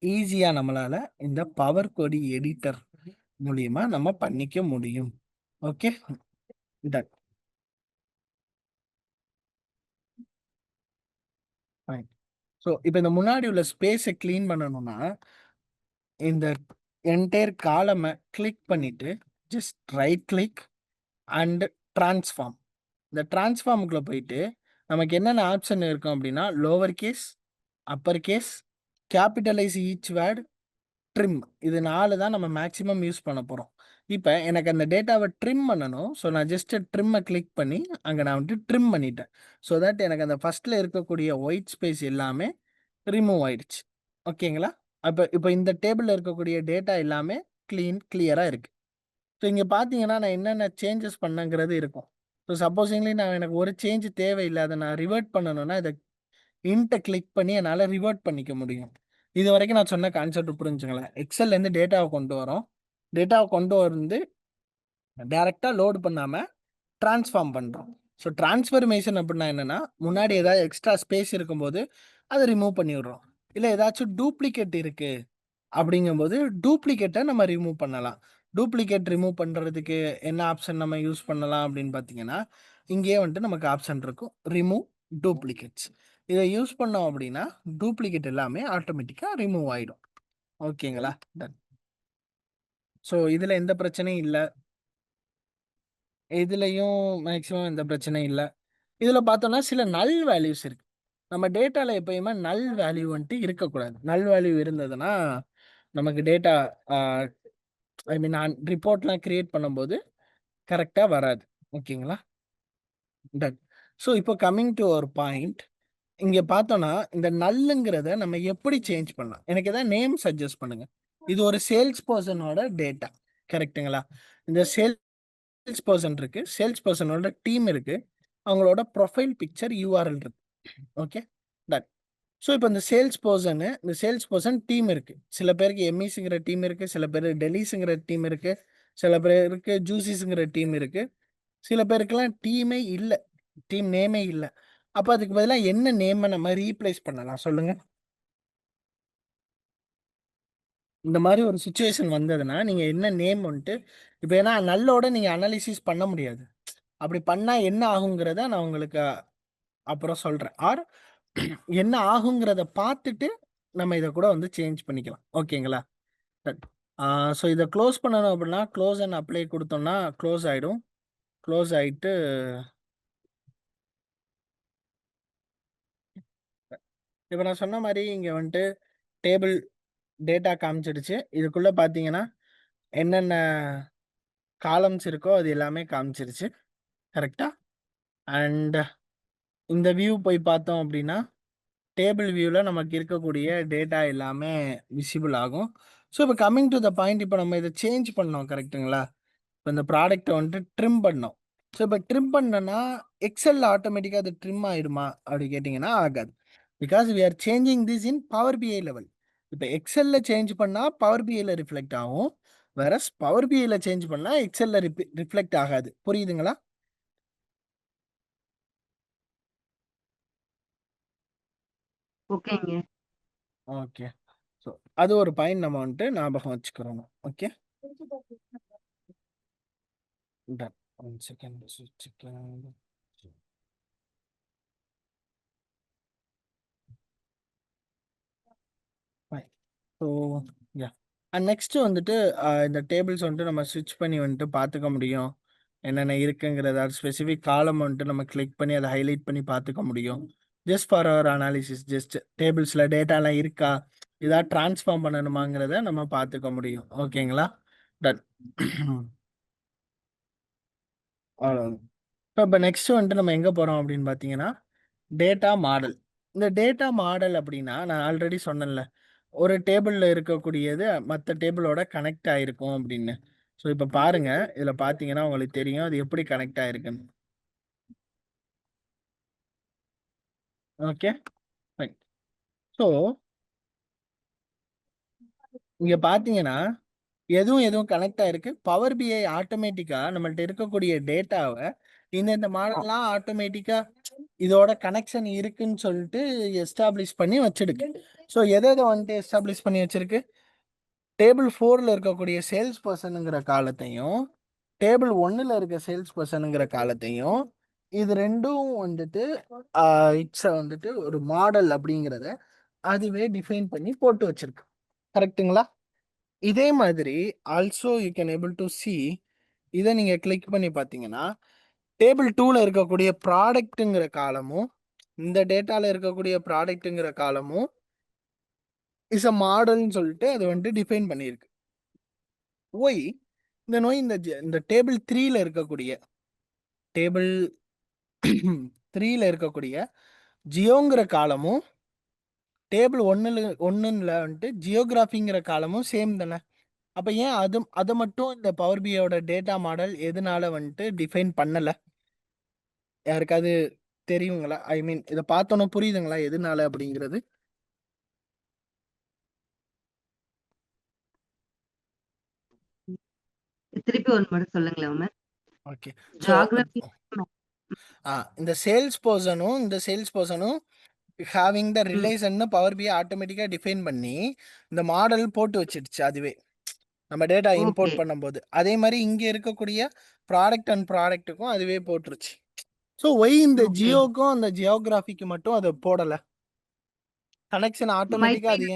ஈஸியாக நம்மளால இந்த பவர் கொடி எடிட்டர் மூலியமா நம்ம பண்ணிக்க முடியும். Okay, ton. ஃபைன். ஸோ இப்போ இந்த முன்னாடி உள்ள ஸ்பேஸை க்ளீன் பண்ணணும்னா இந்த என்டையர் காலமை கிளிக் பண்ணிட்டு just right click and transform. இந்த ட்ரான்ஸ்ஃபார்முக்குள்ள போயிட்டு நமக்கு என்னென்ன ஆப்ஷன் இருக்கும் அப்படின்னா lower case, upper case, capitalise each word, trim. இது 4 தான் நம்ம மேக்ஸிமம் யூஸ் பண்ண போகிறோம். இப்போ எனக்கு அந்த டேட்டாவை ட்ரிம் பண்ணணும். ஸோ நான் ஜஸ்ட் ட்ரிம்மை கிளிக் பண்ணி அங்கே நான் வந்துட்டு ட்ரிம் பண்ணிட்டேன். ஸோ தட் எனக்கு அந்த ஃபர்ஸ்ட்ல இருக்கக்கூடிய ஒயிட் ஸ்பேஸ் எல்லாமே ரிமூவ் ஆயிடுச்சு. ஓகேங்களா? அப்போ இப்போ இந்த டேபிளில் இருக்கக்கூடிய டேட்டா எல்லாமே கிளியராக இருக்கு. ஸோ இங்கே பார்த்தீங்கன்னா நான் என்னென்ன சேஞ்சஸ் பண்ணங்கிறது இருக்கும். ஸோ சப்போஸிங்லி நான் எனக்கு ஒரு சேஞ்ச் தேவையில்லை, அதை நான் ரிவர்ட் பண்ணணும்னா இதை இன்ட்டை கிளிக் பண்ணி என்னால் ரிவர்ட் பண்ணிக்க முடியும். இது வரைக்கும் நான் சொன்ன கான்செப்ட் புரிஞ்சுங்களேன். எக்ஸல்லேருந்து டேட்டாவை கொண்டு வரோம். டேட்டாவை கொண்டு வந்து டைரெக்டாக லோடு பண்ணாமல் ட்ரான்ஸ்ஃபார்ம் பண்ணுறோம். ஸோ ட்ரான்ஸ்ஃபர்மேஷன் அப்படின்னா என்னென்னா, முன்னாடி ஏதாவது எக்ஸ்ட்ரா ஸ்பேஸ் இருக்கும்போது அதை ரிமூவ் பண்ணி விடுறோம். இல்லை ஏதாச்சும் டூப்ளிகேட் இருக்குது அப்படிங்கும்போது டூப்ளிகேட்டை நம்ம ரிமூவ் பண்ணலாம். டூப்ளிகேட் ரிமூவ் பண்ணுறதுக்கு என்ன ஆப்ஷன் நம்ம யூஸ் பண்ணலாம் அப்படின்னு பார்த்தீங்கன்னா, இங்கேயே வந்துட்டு நமக்கு ஆப்ஷன் இருக்கும், ரிமூவ் டூப்ளிகேட்ஸ். இதை யூஸ் பண்ணோம் அப்படின்னா டூப்ளிகேட் எல்லாமே ஆட்டோமேட்டிக்காக ரிமூவ் ஆகிடும். ஓகேங்களா? டன். ஸோ இதில் எந்த பிரச்சனையும் இல்லை, இதுலேயும் மேக்ஸிமம் எந்த பிரச்சனையும் இல்லை. இதில் பார்த்தோம்னா சில நல் வேல்யூஸ் இருக்கு. நம்ம டேட்டாவில் எப்பயுமே நல் வேல்யூ வந்துட்டு இருக்கக்கூடாது. நல் வேல்யூ இருந்ததுன்னா நமக்கு டேட்டா ஐ மீன் ரிப்போர்ட்லாம் கிரியேட் பண்ணும்போது கரெக்டாக வராது. ஓகேங்களா? டன். ஸோ இப்போ கம்மிங் டு ஒரு பாயிண்ட், இங்கே பார்த்தோன்னா இந்த நல்லுங்கிறத நம்ம எப்படி சேஞ்ச் பண்ணலாம்? எனக்கு எதாவது நேம் சஜஸ்ட் பண்ணுங்க. இது ஒரு சேல்ஸ் பர்சனோட டேட்டா, கரெக்ட்டுங்களா? இந்த சேல்ஸ் பர்சன் இருக்கு, சேல்ஸ் பர்சனோட டீம் இருக்கு, அவங்களோட ப்ரொஃபைல் பிக்சர் யூஆர்எல் இருக்கு. Okay, done. ஸோ இப்போ இந்த சேல்ஸ் பர்சன் டீம் இருக்கு. சில பேருக்கு எம்இஸுங்கிற டீம் இருக்கு, சில பேர் டெலிஸுங்கிற டீம் இருக்கு, சில பேருக்கு ஜூசிஸுங்கிற டீம் இருக்கு, சில பேருக்குலாம் டீமே இல்லை, டீம் நேமே இல்லை. அப்போ அதுக்கு பதிலாக என்ன நேமை நம்ம ரீப்ளேஸ் பண்ணலாம் சொல்லுங்க? இந்த மாதிரி ஒரு சுச்சுவேஷன் வந்ததுன்னா நீங்கள் என்ன நேம் வந்துட்டு இப்போ ஏன்னா நல்லோட நீங்கள் அனாலிசிஸ் பண்ண முடியாது. அப்படி பண்ணால் என்ன ஆகுங்கிறத நான் உங்களுக்கு அப்புறம் சொல்கிறேன். ஆர் என்ன ஆகுங்கிறத பார்த்துட்டு நம்ம இதை கூட வந்து சேஞ்ச் பண்ணிக்கலாம். ஓகேங்களா? ஸோ இதை க்ளோஸ் பண்ணணும் அப்படின்னா க்ளோஸ் அண்ட் அப்ளை கொடுத்தோம்னா க்ளோஸ் ஆகிடும். க்ளோஸ் ஆகிட்டு இப்போ நான் சொன்ன மாதிரி இங்கே வந்துட்டு டேபிள் டேட்டா காமிச்சிடுச்சு. இதுக்குள்ளே பார்த்தீங்கன்னா என்னென்ன காலம்ஸ் இருக்கோ அது எல்லாமே காமிச்சிருச்சு. கரெக்டாக? அண்ட் இந்த வியூ போய் பார்த்தோம் அப்படின்னா டேபிள் வியூவில் நமக்கு இருக்கக்கூடிய டேட்டா எல்லாமே விசிபிள் ஆகும். ஸோ இப்போ கம்மிங் டு த பாயிண்ட், இப்போ நம்ம இதை சேஞ்ச் பண்ணோம், கரெக்டுங்களா? இப்போ இந்த ப்ராடக்ட்டை வந்துட்டு ட்ரிம் பண்ணோம். ஸோ இப்போ ட்ரிம் பண்ணனா எக்ஸலில் ஆட்டோமேட்டிக்காக அது ட்ரிம் ஆகிடுமா அப்படி கேட்டிங்கன்னா ஆகாது. Because we are changing this in power BI level. இப்போ எக்ஸலில் சேஞ்ச் பண்ணால் பவர் பிஐயில் ரிஃப்ளெக்ட் ஆகும், வேற பவர் பிஐயில் சேஞ்ச் பண்ணால் எக்ஸலில் ரிஃப்ளெக்ட் ஆகாது. புரியுதுங்களா? ஓகேங்க. ஓகே. ஸோ அது ஒரு பாயிண்ட் நம்ம வந்துட்டு ஞாபகம் வச்சுக்கிறோம். Okay, done. 1 second. So yeah and next வந்துட்டு இந்த டேபிள்ஸ் வந்துட்டு நம்ம ஸ்விட்ச் பண்ணி வந்துட்டு பார்த்துக்க முடியும் என்னென்ன இருக்குங்கிறத ஸ்பெசிஃபிக் காலம் வந்துட்டு நம்ம கிளிக் பண்ணி அதை ஹைலைட் பண்ணி பார்த்துக்க முடியும் just for our analysis just டேபிள்ஸில் டேட்டாலாம் இருக்கா இதாக ட்ரான்ஸ்ஃபார்ம் பண்ணணுமாங்கிறத நம்ம பார்த்துக்க முடியும் ஓகேங்களா டன் அவ்வளோதான் இப்போ நெக்ஸ்ட் வந்துட்டு நம்ம எங்கே போகிறோம் அப்படின்னு பார்த்தீங்கன்னா டேட்டா மாடல் இந்த டேட்டா மாடல் அப்படின்னா நான் ஆல்ரெடி சொன்னேன்ல ஒரு டேபிளில் இருக்கக்கூடியது மற்ற டேபிளோட கனெக்ட் ஆகிருக்கும் அப்படின்னு ஸோ இப்போ பாருங்க இதில் பார்த்தீங்கன்னா உங்களுக்கு தெரியும் அது எப்படி கனெக்ட் ஆகிருக்குன்னு ஓகே ஃபைன் ஸோ இங்கே பார்த்தீங்கன்னா எதுவும் கனெக்ட் ஆயிருக்கு பவர் பிஐ ஆட்டோமேட்டிக்காக நம்மள்ட்ட இருக்கக்கூடிய டேட்டாவை இந்த மாடல்லாம் ஆட்டோமேட்டிக்காக இதோட கனெக்ஷன் இருக்குன்னு சொல்லிட்டு எஸ்டாப்ளிஷ் பண்ணி வச்சிருக்கு ஸோ எதை வந்துட்டு எஸ்டாப்ளிஷ் பண்ணி வச்சிருக்கு டேபிள் 4ல் இருக்கக்கூடிய சேல்ஸ் பர்சனுங்கிற காலத்தையும் டேபிள் 1ல் இருக்க சேல்ஸ் பர்சனுங்கிற காலத்தையும் இது ரெண்டும் வந்துட்டு இட்ஸ் வந்துட்டு ஒரு மாடல் அப்படிங்கிறத அதுவே டிஃபைன் பண்ணி போட்டு வச்சிருக்கு கரெக்டுங்களா இதே மாதிரி also you can able to C இதை நீங்கள் கிளிக் பண்ணி பார்த்தீங்கன்னா டேபிள் 2ல் இருக்கக்கூடிய ப்ராடக்ட்டுங்கிற காலமும் இந்த டேட்டாவில் இருக்கக்கூடிய ப்ராடக்ட்டுங்கிற காலமும் இஸ் அ மாடல்னு சொல்லிட்டு அது வந்துட்டு டிஃபைன் பண்ணியிருக்கு ஒய் இந்த நோய் இந்த டேபிள் 3ல் இருக்கக்கூடிய டேபிள் 3ல் இருக்கக்கூடிய ஜியோங்கிற காலமும் டேபிள் ஒன்றில் வந்துட்டு ஜியோகிராஃபிங்கிற காலமும் சேம் தானே அப்போ ஏன் அதை மட்டும் இந்த பவர் பிஐயோட டேட்டா மாடல் எதனால வந்துட்டு டிஃபைன் பண்ணலை யாருக்காவது தெரியுங்களா ஐ மீன் இதை பார்த்தோன்னே புரியுதுங்களா எதனால அப்படிங்கிறது திருப்பி ஒரு முறை சொல்லுங்களேன் உமர். ஓகே ஜியோகிராஃபி இந்த சேல்ஸ் பர்சனும் having the relation Power BI ஆட்டோமேட்டிக்காக டிஃபைன் பண்ணி இந்த மாடல் போட்டு வச்சிடுச்சு அதுவே நம்ம டேட்டா இம்போர்ட் ஓகே பண்ணும்போது அதே மாதிரி இங்கே இருக்கக்கூடிய ப்ராடக்ட் அண்ட் ப்ராடக்ட்டுக்கும் அதுவே போட்டுருச்சு ஸோ ஒய் இந்த ஓகே ஜியோக்கும் அந்த ஜியோகிராஃபிக்கு மட்டும் அதை போடலை கனெக்ஷன் ஆட்டோமேட்டிக்காக அது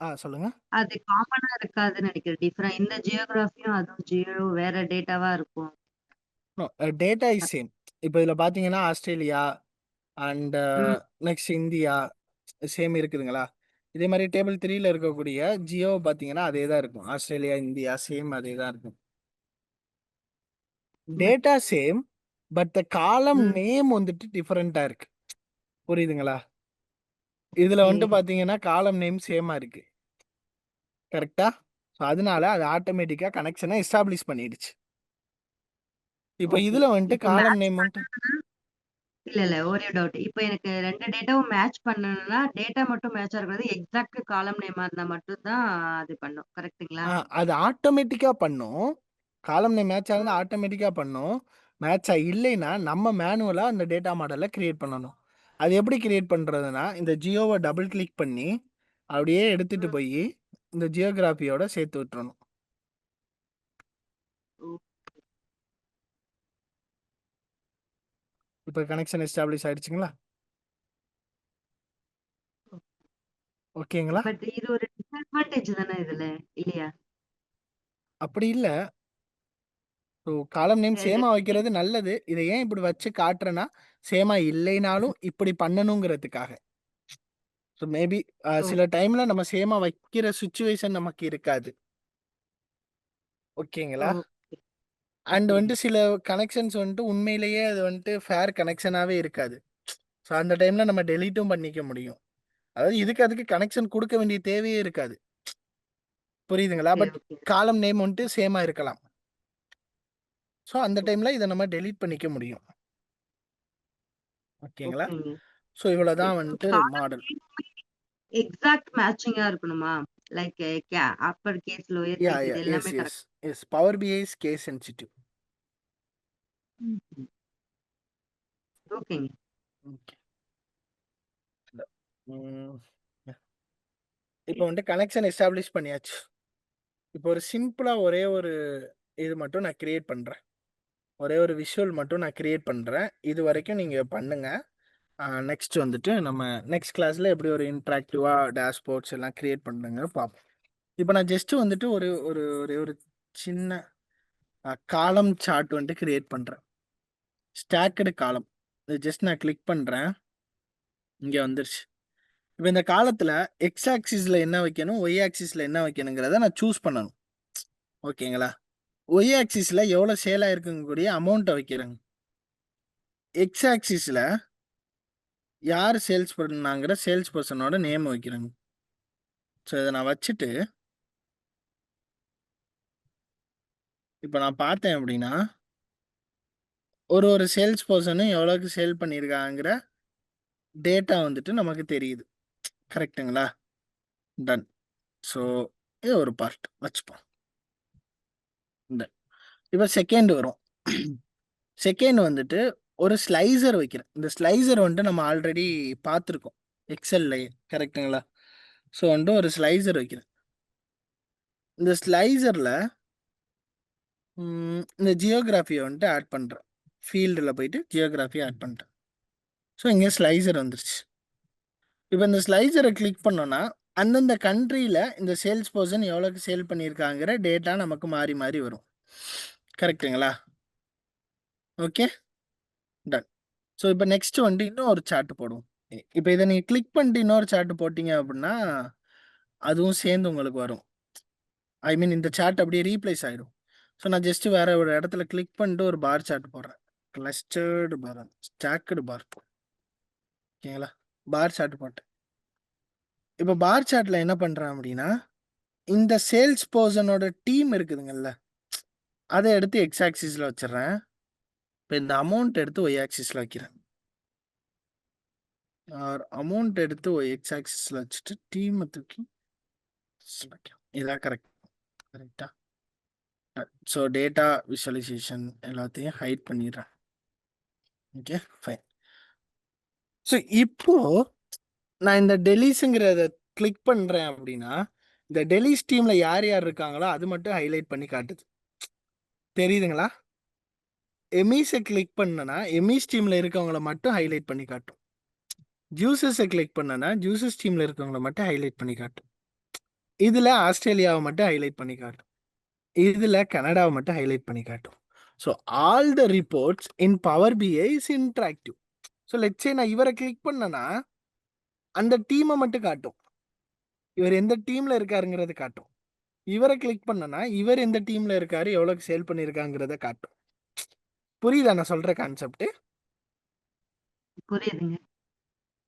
ஏன் சொல்லுங்க அது காமனா இருக்காதுன்னு நினைக்கிறேன். டிஃபரெண்ட் இந்த ஜியோகிராஃபியும் அதுவும் ஜியோ வேற டேட்டாவா இருக்கும். டேட்டா இஸ் சேம் இப்போ இதில் பார்த்தீங்கன்னா ஆஸ்திரேலியா அண்ட் ம், நெக்ஸ்ட் இந்தியா சேம் இருக்குதுங்களா இதே மாதிரி டேபிள் 3ல் இருக்கக்கூடிய ஜியோ பார்த்தீங்கன்னா அதே தான் இருக்கும் ஆஸ்திரேலியா இந்தியா சேம் அதே தான் இருக்கும் but data same but the காலம் ம், நேம் வந்துட்டு டிஃப்ரெண்ட்டாக இருக்கு புரியுதுங்களா இதில் ஓகே வந்துட்டு பார்த்தீங்கன்னா காலம் நேம் சேமாக இருக்கு கரெக்டா ஸோ அதனால அது ஆட்டோமேட்டிக்காக கனெக்ஷனை எஸ்டாப்ளிஷ் பண்ணிடுச்சு இப்போ ஓகே. இதில் வந்துட்டு இப்போ காலம் மேட்ச் நேம் வந்துட்டு இல்ல ஒரே டவுட். இப்போ எனக்கு 2 டேட்டாவும் மேட்ச் பண்ணணும்னா டேட்டா மட்டும் மேட்ச் ஆகக்கூடாது. எக்ஸாக்ட் காலம் நேமா இருந்தா மட்டும் தான் அது பண்ணும். கரெக்ட்டுங்களா? அது ஆட்டோமேட்டிக்காக பண்ணும் காலம் நேம் மேட்ச் ஆகுது ஆட்டோமேட்டிக்காக பண்ணும் மேட்ச் இல்லைன்னா நம்ம மேனுவலாக அந்த டேட்டா மாடலை கிரியேட் பண்ணணும் அது எப்படி கிரியேட் பண்ணுறதுனா இந்த ஜியோவை டபுள் கிளிக் பண்ணி அப்படியே எடுத்துட்டு ம், போய் இந்த ஜியோகிராஃபியோட சேர்த்து விட்டுறணும் ஓ, இப்போ கனெக்ஷன் எஸ்டாப்ளிஷ் ஆயிடுச்சுங்களா ஓகேங்களா பட் இது ஒரு டிஸ்அட்வான்டேஜ் தானே இதுல இல்லையா? அப்படி இல்லை ஸோ காலம் நேம் இது சேமா வைக்கிறது நல்லது இதை ஏன் இப்படி வச்சு காட்டுறேன்னா சேமா இல்லைனாலும் இப்படி பண்ணணுங்கிறதுக்காக ஸோ மேபி ஓ, சில டைம்ல நம்ம சேமா வைக்கிற சுச்சுவேஷன் நமக்கு இருக்காது ஓகேங்களா ஓகே அண்ட் ஓகே வந்துட்டு சில கனெக்ஷன்ஸ் வந்துட்டு உண்மையிலேயே அது வந்துட்டு ஃபேர் கனெக்ஷனாகவே இருக்காது ஸோ அந்த டைம்ல நம்ம டெலீட்டும் பண்ணிக்க முடியும் அதாவது அதுக்கு கனெக்ஷன் கொடுக்க வேண்டிய தேவையே இருக்காது புரியுதுங்களா ஓகே பட் ஓகே காலம் நேம் வந்துட்டு சேமா இருக்கலாம் ஸோ அந்த டைம்ல இதை நம்ம டெலீட் பண்ணிக்க முடியும் ஓகேங்களா ஓகேங்க. ஸோ இவ்வளோதான் வந்துட்டு காலம் மாடல் எக்ஸாக்ட் மேட்சிங்கா இருக்கணுமா? Like upper case, lower yeah case yeah இது எஸ் எல்லாமே yes correct. Yes power BI is case sensitive ஓகேங்க. ஓகே இப்போ வந்துட்டு கனெக்ஷன் எஸ்டாப்ளிஷ் பண்ணியாச்சு இப்போ ஒரு சிம்பிளா ஒரே ஒரு இது மட்டும் நான் கிரியேட் பண்றேன் ஒரே ஒரு விஷுவல் மட்டும் நான் கிரியேட் பண்றேன் இது வரைக்கும் நீங்க பண்ணுங்க நெக்ஸ்ட் வந்துட்டு நம்ம நெக்ஸ்ட் கிளாஸ்ல எப்படி ஒரு இன்ட்ராக்டிவா டேஷ்போர்ட்ஸ் எல்லாம் கிரியேட் பண்ணுங்க பார்ப்போம் இப்போ நான் ஜஸ்ட் வந்துட்டு ஒரு ஒரு ஒரு ஒரு சின்ன காலம் சார்ட் வந்துட்டு கிரியேட் பண்றேன். ஸ்டாக்கடு காலம். இது ஜஸ்ட் நான் கிளிக் பண்றேன். இங்க வந்துருச்சு. இப்போ இந்த காலத்துல எக்ஸ் ஆக்சிஸ்ல என்ன வைக்கணும், ஒய் ஆக்சிஸ்ல என்ன வைக்கணுங்கிறத நான் சூஸ் பண்ணணும். ஓகேங்களா? ஒய் ஆக்சிஸ்ல எவ்வளவு சேல் ஆயிருக்குங்கக்கூடிய அமௌண்ட்டை வைக்கிறேங்க. எக்ஸ் ஆக்சிஸ்ல யார் சேல்ஸ் பண்ணாங்கிற சேல்ஸ் பர்சனோட நேம் வைக்கிறேங்க. ஸோ இதை நான் வச்சுட்டு இப்போ நான் பார்த்தேன் அப்படின்னா ஒரு ஒரு சேல்ஸ் பர்சனும் எவ்வளோக்கு சேல் பண்ணியிருக்காங்கிற டேட்டா வந்துட்டு நமக்கு தெரியுது. கரெக்டுங்களா? டன். ஸோ இது ஒரு பார்ட் வச்சுப்போம். டன். இப்போ செகண்ட் வரும். செகண்ட் வந்துட்டு ஒரு ஸ்லைசர் வைக்கிறேன். இந்த ஸ்லைசர் வந்துட்டு நம்ம ஆல்ரெடி பார்த்துருக்கோம் எக்ஸல்லையே. கரெக்டுங்களா? ஸோ வந்துட்டு ஒரு ஸ்லைசர் வைக்கிறேன். இந்த ஸ்லைசரில் இந்த ஜியோகிராஃபியை வந்துட்டு ஆட் பண்ணுறேன். ஃபீல்டில் போயிட்டு ஜியோகிராஃபி ஆட் பண்ணுறேன். ஸோ இங்கே ஸ்லைசர் வந்துருச்சு. இப்போ இந்த ஸ்லைசரை கிளிக் பண்ணோன்னா அந்தந்த கண்ட்ரியில் இந்த சேல்ஸ் பர்சன் எவ்வளோக்கு சேல் பண்ணியிருக்காங்கிற டேட்டா நமக்கு மாறி மாறி வரும். கரெக்டுங்களா? Okay, done. ஸோ இப்போ நெக்ஸ்ட் வந்து இன்னும் ஒரு சார்ட் போடுவோம். இப்போ இதை நீங்கள் கிளிக் பண்ணிட்டு இன்னொரு சார்ட் போட்டிங்க அப்படின்னா அதுவும் சேர்ந்து உங்களுக்கு வரும். ஐ மீன் இந்த சார்ட் அப்படியே ரீப்ளேஸ் ஆகிடும். ஸோ நான் ஜஸ்ட்டு வேற ஒரு இடத்துல கிளிக் பண்ணிட்டு ஒரு பார் சார்ட் போடுறேன். கிளஸ்டர்டு பார், ஸ்டாக்கடு பார். ஓகேங்களா? பார் சார்ட் போட்டேன். இப்போ பார் சார்ட்டில் என்ன பண்ணுறேன் அப்படின்னா இந்த சேல்ஸ் பர்சனோட டீம் இருக்குதுங்கல்ல, அதை எடுத்து எக்ஸ் ஆக்சிஸில் வச்சிடுறேன். இப்போ இந்த அமௌண்ட் எடுத்து ஒய் ஆக்சிஸில் வைக்கிறேன். அமௌண்ட் எடுத்து எக்ஸ் ஆக்சிஸில் வச்சுட்டு டீமை தூக்கி இதான் கரெக்டா? ஸோ டேட்டா விஷுவலைசேஷன் எல்லாத்தையும் ஹைட் பண்ணிடுறேன். Okay, fine. ஸோ இப்போ நான் இந்த டெலிஸுங்கிறத கிளிக் பண்ணுறேன் அப்படின்னா இந்த டெலிஸ் டீமில் யார் யார் இருக்காங்களோ அது மட்டும் ஹைலைட் பண்ணி காட்டுது. தெரியுதுங்களா? எமிஸை கிளிக் பண்ணனா எமிஸ் டீமில் இருக்கவங்கள மட்டும் ஹைலைட் பண்ணி காட்டும். ஜூசஸை கிளிக் பண்ணனா ஜூசஸ் டீமில் இருக்கவங்கள மட்டும் ஹைலைட் பண்ணி காட்டும். இதில் ஆஸ்திரேலியாவை மட்டும் ஹைலைட் பண்ணி காட்டும். இதில் கனடாவை மட்டும் ஹைலைட் பண்ணி காட்டும். So all the reports in power BI is interactive. So let's say நான் இவரை கிளிக் பண்ணனா அந்த டீமை மட்டும் காட்டும். இவர் எந்த டீமில் இருக்காருங்கிறத காட்டும். இவரை கிளிக் பண்ணனா இவர் எந்த டீமில் இருக்காரு, எவ்வளோக்கு சேல் பண்ணியிருக்காங்கிறத காட்டும். புரியுதா நான் சொல்கிற கான்செப்ட்? புரியுதுங்க.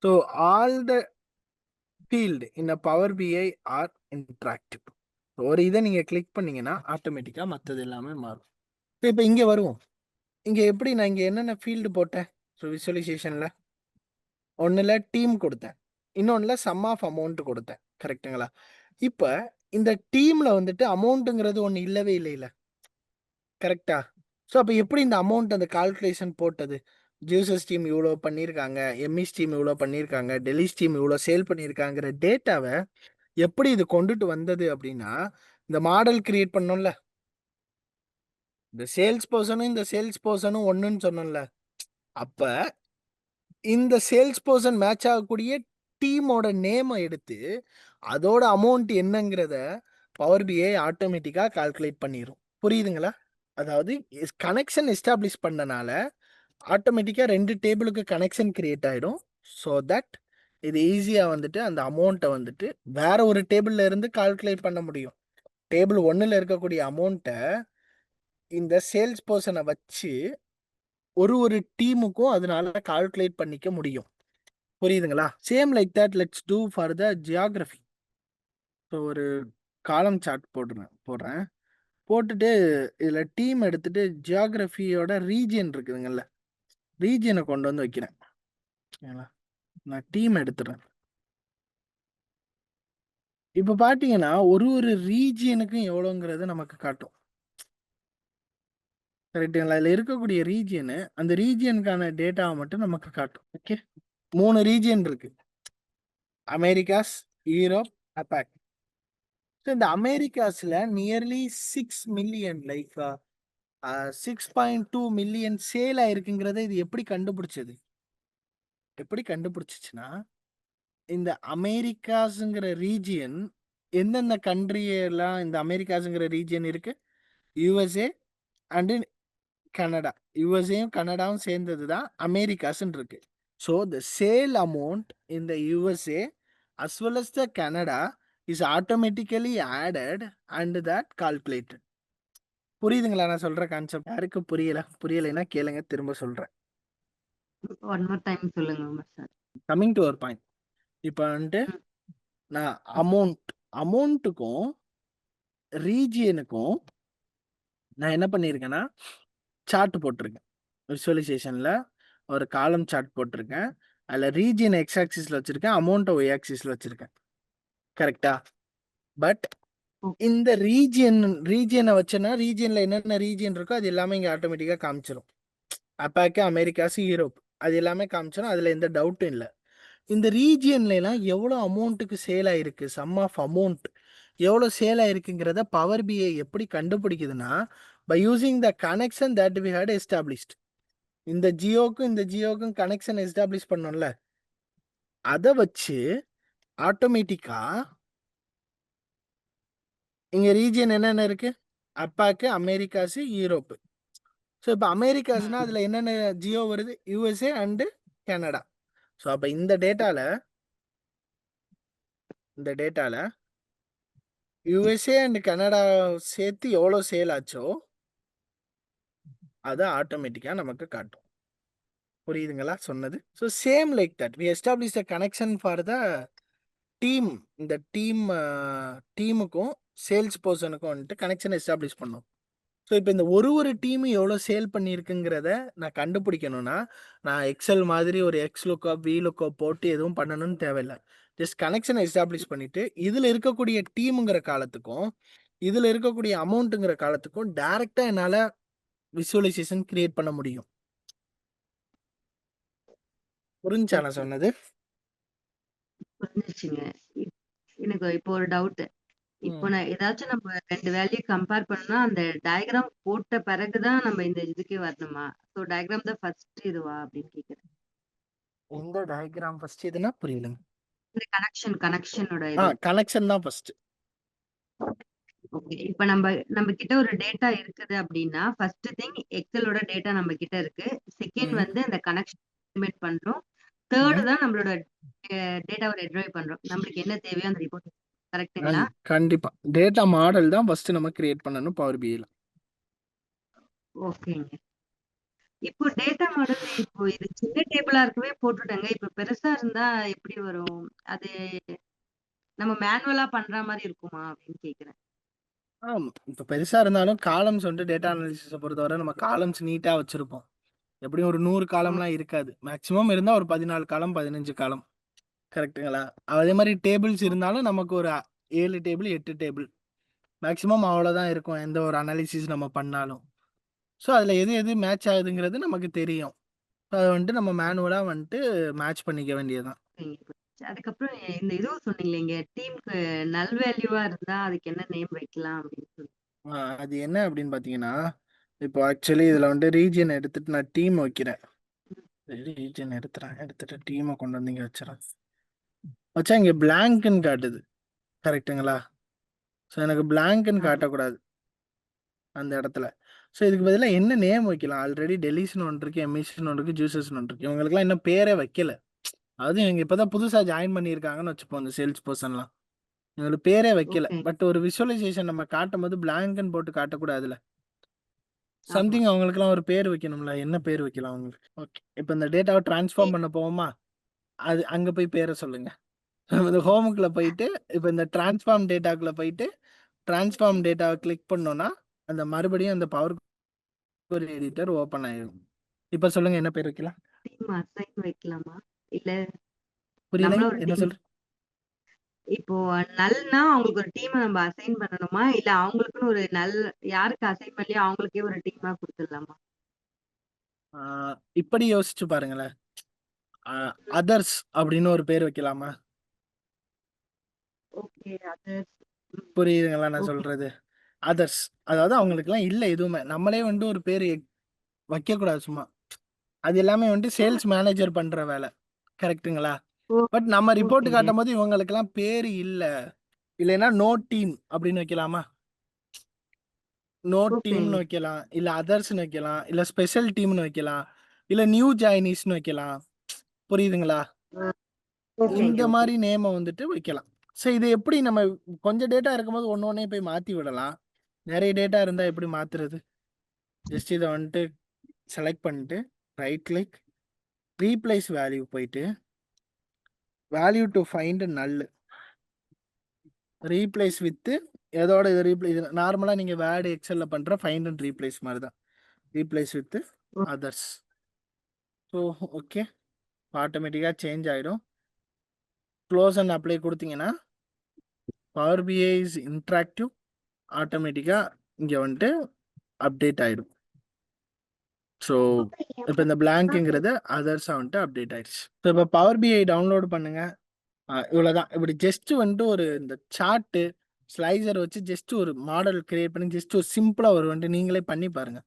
So all the field in power BI are interactive. ஒரு இதை நீங்கள் கிளிக் பண்ணீங்கன்னா ஆட்டோமேட்டிக்காக மற்றது எல்லாமே மாறும். இப்போ இங்கே வருவோம். இங்கே எப்படி நான் இங்கே என்னென்ன ஃபீல்டு போட்டேன்? ஸோ விஷுவலைசேஷனில் ஒன்றில் டீம் கொடுத்தேன், இன்னொன்றில் சம் ஆஃப் அமௌண்ட் கொடுத்தேன். கரெக்டுங்களா? இப்போ இந்த டீமில் வந்துட்டு அமௌண்ட்டுங்கிறது ஒன்று இல்லவே இல்லை. கரெக்டா? ஸோ அப்போ எப்படி இந்த அமௌண்ட் அந்த கால்குலேஷன் போட்டது? ஜூசஸ் டீம் இவ்வளோ பண்ணியிருக்காங்க, எம்இஸ் டீம் இவ்வளோ பண்ணியிருக்காங்க, டெலிஸ் டீம் இவ்வளோ சேல் பண்ணியிருக்காங்கிற டேட்டாவை எப்படி இது கொண்டுட்டு வந்தது அப்படின்னா இந்த மாடல் கிரியேட் பண்ணோம்ல, இந்த சேல்ஸ் பர்சனும் இந்த சேல்ஸ் பர்சனும் ஒன்றுன்னு சொன்னோம்ல, அப்போ இந்த சேல்ஸ் பர்சன் மேட்ச் ஆகக்கூடிய டீமோட நேமை எடுத்து அதோட அமௌண்ட் என்னங்கிறத பவர் பிஐ ஆட்டோமேட்டிக்காக கால்குலேட் பண்ணிடும். புரியுதுங்களா? அதாவது கனெக்ஷன் எஸ்டாப்ளிஷ் பண்ணனால ஆட்டோமேட்டிக்காக 2 டேபிளுக்கு கனெக்ஷன் கிரியேட் ஆகிடும். ஸோ தட் இது ஈஸியாக வந்துட்டு அந்த அமௌண்ட்டை வந்துட்டு வேற ஒரு டேபிளில் இருந்து கால்குலேட் பண்ண முடியும். டேபிள் 1ல் இருக்கக்கூடிய அமௌண்ட்டை இந்த சேல்ஸ் பர்சனை வச்சு ஒரு ஒரு டீமுக்கும் அதனால கால்குலேட் பண்ணிக்க முடியும். புரியுதுங்களா? Same like that let's do for the geography. So ஒரு காலம் சார்ட் போடுறேன். போட்டுட்டு இதில் டீம் எடுத்துட்டு ஜியாகிரஃபியோட ரீஜியன் இருக்குதுங்கல்ல, ரீஜியனை கொண்டு வந்து வைக்கிறேன். ஓகேங்களா? நான் டீம் எடுத்துடுறேன். இப்போ பார்த்தீங்கன்னா ஒரு ஒரு ரீஜியனுக்கும் எவ்வளோங்கிறது நமக்கு காட்டும். கரெக்டுங்களா? இதில் இருக்கக்கூடிய ரீஜியனு அந்த ரீஜியனுக்கான டேட்டாவை மட்டும் நமக்கு காட்டும். ஓகே, 3 ரீஜியன் இருக்கு: அமெரிக்காஸ், யூரோப், அபாக். ஸோ இந்த அமெரிக்காஸில் nearly 6 million like 6.2 million sale ஆயிருக்குங்கிறத இது எப்படி கண்டுபிடிச்சது? எப்படி கண்டுபிடிச்சிச்சுன்னா இந்த அமெரிக்காஸுங்கிற ரீஜியன் எந்தெந்த கண்ட்ரி எல்லாம் இந்த அமெரிக்காஸுங்கிற ரீஜியன் இருக்கு? USA and Canada. யுஎஸ்ஏயும் கனடாவும் சேர்ந்தது தான் அமெரிக்காஸ்ன்னு இருக்கு. So the sale amount in the USA as well as the Canada is automatically added and that calculated. புரியுதுங்களா நான் சொல்ற கான்செப்ட்? யாருக்கு புரியலைன்னா கேளுங்க, திரும்ப சொல்றேன். ஒன் மோர் டைம் சொல்லுங்க sir. Coming to our point. இப்போ வந்துட்டு நான் அமௌண்ட்டுக்கும் ரீஜியனுக்கும் நான் என்ன பண்ணியிருக்கேன்னா சார்ட் போட்டிருக்கேன். விசுவலைசேஷனில் ஒரு காலம் சார்ட் போட்டிருக்கேன். அதில் ரீஜியன் எக்ஸ் ஆக்சிஸில் வச்சுருக்கேன், அமௌண்ட்டை ஒய் ஆக்சிஸில் வச்சுருக்கேன். கரெக்டா? பட் இந்த ரீஜியனை வச்சேன்னா ரீஜியனில் என்னென்ன ரீஜியன் இருக்கோ அது எல்லாமே இங்கே ஆட்டோமேட்டிக்காக காமிச்சிடும். அப்பாக்கு, அமெரிக்காஸு, யூரோப் அது எல்லாமே காமிச்சிடும். அதில் எந்த டவுட்டும் இல்லை. இந்த ரீஜியன்லாம் எவ்வளோ அமௌண்ட்டுக்கு சேல் ஆயிருக்கு, சம் ஆஃப் அமௌண்ட் எவ்வளோ சேல் ஆயிருக்குங்கிறத பவர் பிஐ எப்படி கண்டுபிடிக்குதுன்னா by using the connection that we had established. இந்த ஜியோக்கும் கனெக்ஷன் எஸ்டாப்ளிஷ் பண்ணோம்ல, அதை வச்சு ஆட்டோமேட்டிக்கா இங்க ரீஜியன் என்னென்ன இருக்கு? அப்பாக்கு, அமெரிக்காஸு, யூரோப்பு. ஸோ இப்போ அமெரிக்காஸ்னா அதுல என்னென்ன ஜியோ வருது? USA and Canada. ஸோ அப்போ இந்த டேட்டால யூஎஸ்ஏ அண்ட் கனடா சேர்த்து எவ்வளோ சேல் ஆச்சோ அதை ஆட்டோமேட்டிக்காக நமக்கு காட்டும். புரியுதுங்களா சொன்னது? So same like that we establish the connection for the team. இந்த டீமுக்கும் சேல்ஸ் பர்சனுக்கும் வந்துட்டு கனெக்ஷன் எஸ்டாப்ளிஷ் பண்ணோம். ஸோ இப்போ இந்த ஒரு டீமும் எவ்வளோ சேல் பண்ணியிருக்குங்கிறத நான் கண்டுபிடிக்கணும்னா நான் எக்ஸல் மாதிரி ஒரு எக்ஸ் லுக்கப் வி லுக்கப் போட்டு எதுவும் பண்ணணும்னு தேவையில்லை. ஜஸ்ட் கனெக்ஷனை எஸ்டாப்ளிஷ் பண்ணிட்டு இதில் இருக்கக்கூடிய டீமுங்கிற காலத்துக்கும் இதில் இருக்கக்கூடிய அமௌண்ட்டுங்கிற காலத்துக்கும் டைரெக்டாக என்னால் விசுவலைசேஷன் கிரியேட் பண்ண முடியும். புரிஞ்சா நான் சொன்னது? புரிஞ்சிச்சுங்க. எனக்கு இப்போ ஒரு டவுட். இப்போ நான் ஏதாச்சும் நம்ம 2 வேல்யூ கம்பேர் பண்ணா அந்த டயகிராம் போட்ட பிறகுதான் நம்ம இந்த இதுக்கே வரணுமா? ஸோ டயகிராம் தான் ஃபர்ஸ்ட் இதுவா அப்படின்னு கேக்குறேன். இந்த டயக்ராம் ஃபர்ஸ்ட் எதுனா புரியலங்க. இந்த கனெக்ஷனோட இது. கனெக்ஷன் தான் ஃபர்ஸ்ட். ஓகே. இப்போ நம்ம கிட்ட ஒரு டேட்டா இருக்குது அப்படின்னா ஃபர்ஸ்ட் திங் எக்ஸலோட டேட்டா நம்ம கிட்ட இருக்கு. செகண்ட் வந்து அந்த கனெக்ஷன் இம்ப்ளிமெண்ட் பண்றோம். தேர்ட் தான் நம்மளோட டேட்டாவை ரெட்ரைவ் பண்றோம். நம்மளுக்கு என்ன தேவையோ அந்த ரிப்போர்ட். கரெக்ட்டுங்களா? கண்டிப்பா டேட்டா மாடல் தான் ஃபர்ஸ்ட் நம்ம கிரியேட் பண்ணணும் பவர் பிஐல. ஓகேங்க. இப்போ டேட்டா மாடல் இப்போ இது சின்ன டேபிளா இருக்கவே போட்டுட்டேங்க. இப்போ பெருசா இருந்தா எப்படி வரும்? அது நம்ம மேனுவலா பண்ற மாதிரி இருக்குமா அப்படின்னு கேக்குறேன். இப்போ பெருசா இருந்தாலும் காலம்ஸ் வந்து டேட்டா அனாலிசிஸை பொறுத்தவரை நம்ம காலம்ஸ் நீட்டா வச்சிருப்போம். எப்படியும் ஒரு 100 காலம்லாம் இருக்காது. மேக்ஸிமம் இருந்தால் ஒரு 14 காலம் 15 காலம். கரெக்டுங்களா? அதே மாதிரி டேபிள்ஸ் இருந்தாலும் நமக்கு ஒரு 7 டேபிள் 8 டேபிள் மேக்ஸிமம் அவ்வளோதான் இருக்கும் எந்த ஒரு அனாலிசிஸ் நம்ம பண்ணாலும். ஸோ அதில் எது மேட்ச் ஆகுதுங்கிறது நமக்கு தெரியும். அதை வந்துட்டு நம்ம மேனுவலாக வந்துட்டு மேட்ச் பண்ணிக்க வேண்டியதுதான். அதுக்கப்புறம் இந்த இதுவும் சொன்னீங்க டீமுக்கு நல் வேல்யூவா இருந்தா அதுக்கு என்ன நேம் வைக்கலாம் அப்படின்னு சொல்லி. அது என்ன அப்படின்னு பார்த்தீங்கன்னா இப்போ ஆக்சுவலி இதில் வந்துட்டு ரீஜியன் எடுத்துட்டு நான் டீம் வைக்கிறேன். ரீஜியன் எடுத்துட்டு டீமை கொண்டு வந்து இங்கே வச்சா இங்கே பிளாங்க்னு காட்டுது. கரெக்டுங்களா? ஸோ எனக்கு பிளாங்க்னு காட்டக்கூடாது அந்த இடத்துல. ஸோ இதுக்கு பதிலாக என்ன நேம் வைக்கலாம்? ஆல்ரெடி டெலிஷன் ஒன்று இருக்கு, எமிஷன் ஒன்று இருக்கு, ஜூசஸ் ஒன்று இருக்கு. இவங்களுக்குலாம் இன்னும் பேரே வைக்கல. அதாவது இவங்க இப்போதான் புதுசாக ஜாயின் பண்ணியிருக்காங்கன்னு வச்சுப்போம். அந்த சேல்ஸ் பர்சன்லாம் இவங்களுக்கு பேரே வைக்கல. பட் ஒரு விசுவலைசேஷன் நம்ம காட்டும் போது பிளாங்க்னு போட்டு காட்டக்கூடாதுல. சம்திங் அவங்களுக்குலாம் ஒரு பேர் வைக்கணும்ல. என்ன பேர் வைக்கலாம் அவங்களுக்கு? ஓகே, இப்போ இந்த டேட்டாவை டிரான்ஸ்ஃபார்ம் பண்ண போவோமா? அது அங்கே போய் பேரை சொல்லுங்க. இந்த ஹோமுக்குள்ள போயிட்டு இப்போ இந்த டிரான்ஸ்ஃபார்ம் டேட்டாக்குள்ள போயிட்டு டிரான்ஸ்ஃபார்ம் டேட்டாவை கிளிக் பண்ணோம்னா அந்த மறுபடியும் அந்த பவர் குவெரி எடிட்டர் ஓபன் ஆயிடும். இப்போ சொல்லுங்க என்ன பேர் வைக்கலாம்? டீம் அசைன் வைக்கலாமா இல்ல புரியல என்ன சொல்ற? இப்போ நல்னா அவங்களுக்கு ஒரு டீமை நம்ம அசைன் பண்ணணுமா இல்ல அவங்களுக்குன்னு ஒரு நல் யாருக்கு அசைன் பண்ணி அவங்களுக்கே ஒரு டீமா கொடுத்துடலாமா? இப்படி யோசிச்சு பாருங்களேன். அதர்ஸ் அப்படின்னு ஒரு பேர் வைக்கலாமா? Okay, others. புரியுதுங்களா நான் சொல்றது? அதர்ஸ் அதாவது அவங்களுக்குலாம் இல்லை எதுவுமே. நம்மளே வந்து ஒரு பேர் வைக்கக்கூடாது சும்மா. அது எல்லாமே வந்துட்டு சேல்ஸ் மேனேஜர் பண்ற வேலை. கரெக்ட்டுங்களா? பட் நம்ம ரிப்போர்ட் காட்டும் போது இவங்களுக்கெல்லாம் பேர் இல்லை, இல்லைன்னா நோ டீம் அப்படின்னு வைக்கலாமா? நோ ஓகே டீம்னு வைக்கலாம், இல்ல அதர்ஸ்னு வைக்கலாம், இல்ல ஸ்பெஷல் டீம்னு வைக்கலாம், இல்ல நியூ ஜாயினிஸ்னு வைக்கலாம். புரியுதுங்களா? ஓகே இந்த ஓகே மாதிரி நேமை வந்துட்டு வைக்கலாம். ஸோ இது எப்படி நம்ம கொஞ்சம் டேட்டா இருக்கும்போது ஒன்று ஒன்றே போய் மாற்றி விடலாம். நிறைய டேட்டா இருந்தால் எப்படி மாற்றுறது? ஜஸ்ட் இதை வந்துட்டு செலக்ட் பண்ணிட்டு ரைட் கிளிக், ரீப்ளேஸ் வேல்யூ போயிட்டு வேல்யூ டு ஃபைண்ட் நல், ரீப்ளேஸ் வித்து எதோட இது ரீப்ளேஸ். இது நார்மலாக நீங்கள் வேர்டு எக்ஸலில் பண்ணுற ஃபைண்ட் அண்ட் ரீப்ளேஸ் மாதிரி தான். Replace with others. So okay, ஆட்டோமேட்டிக்காக சேஞ்ச் ஆகிடும். க்ளோஸ் அண்ட் அப்ளை கொடுத்தீங்கன்னா பவர் பிஐ இஸ் இன்ட்ராக்டிவ், ஆட்டோமேட்டிக்காக இங்கே வந்துட்டு அப்டேட் ஆகிடும். ஸோ இப்போ இந்த பிளாங்க்குங்கிறது அதர்ஸாக வந்துட்டு அப்டேட் ஆயிடுச்சு. ஸோ இப்போ பவர் பிஐ டவுன்லோட் பண்ணுங்க. இவ்வளோதான். இப்படி ஜஸ்ட் வந்துட்டு ஒரு இந்த சார்ட்டு ஸ்லைசர் வச்சு ஜஸ்ட் ஒரு மாடல் கிரியேட் பண்ணி ஜஸ்ட் ஒரு சிம்பிளாக ஒரு வந்துட்டு நீங்களே பண்ணி பாருங்க.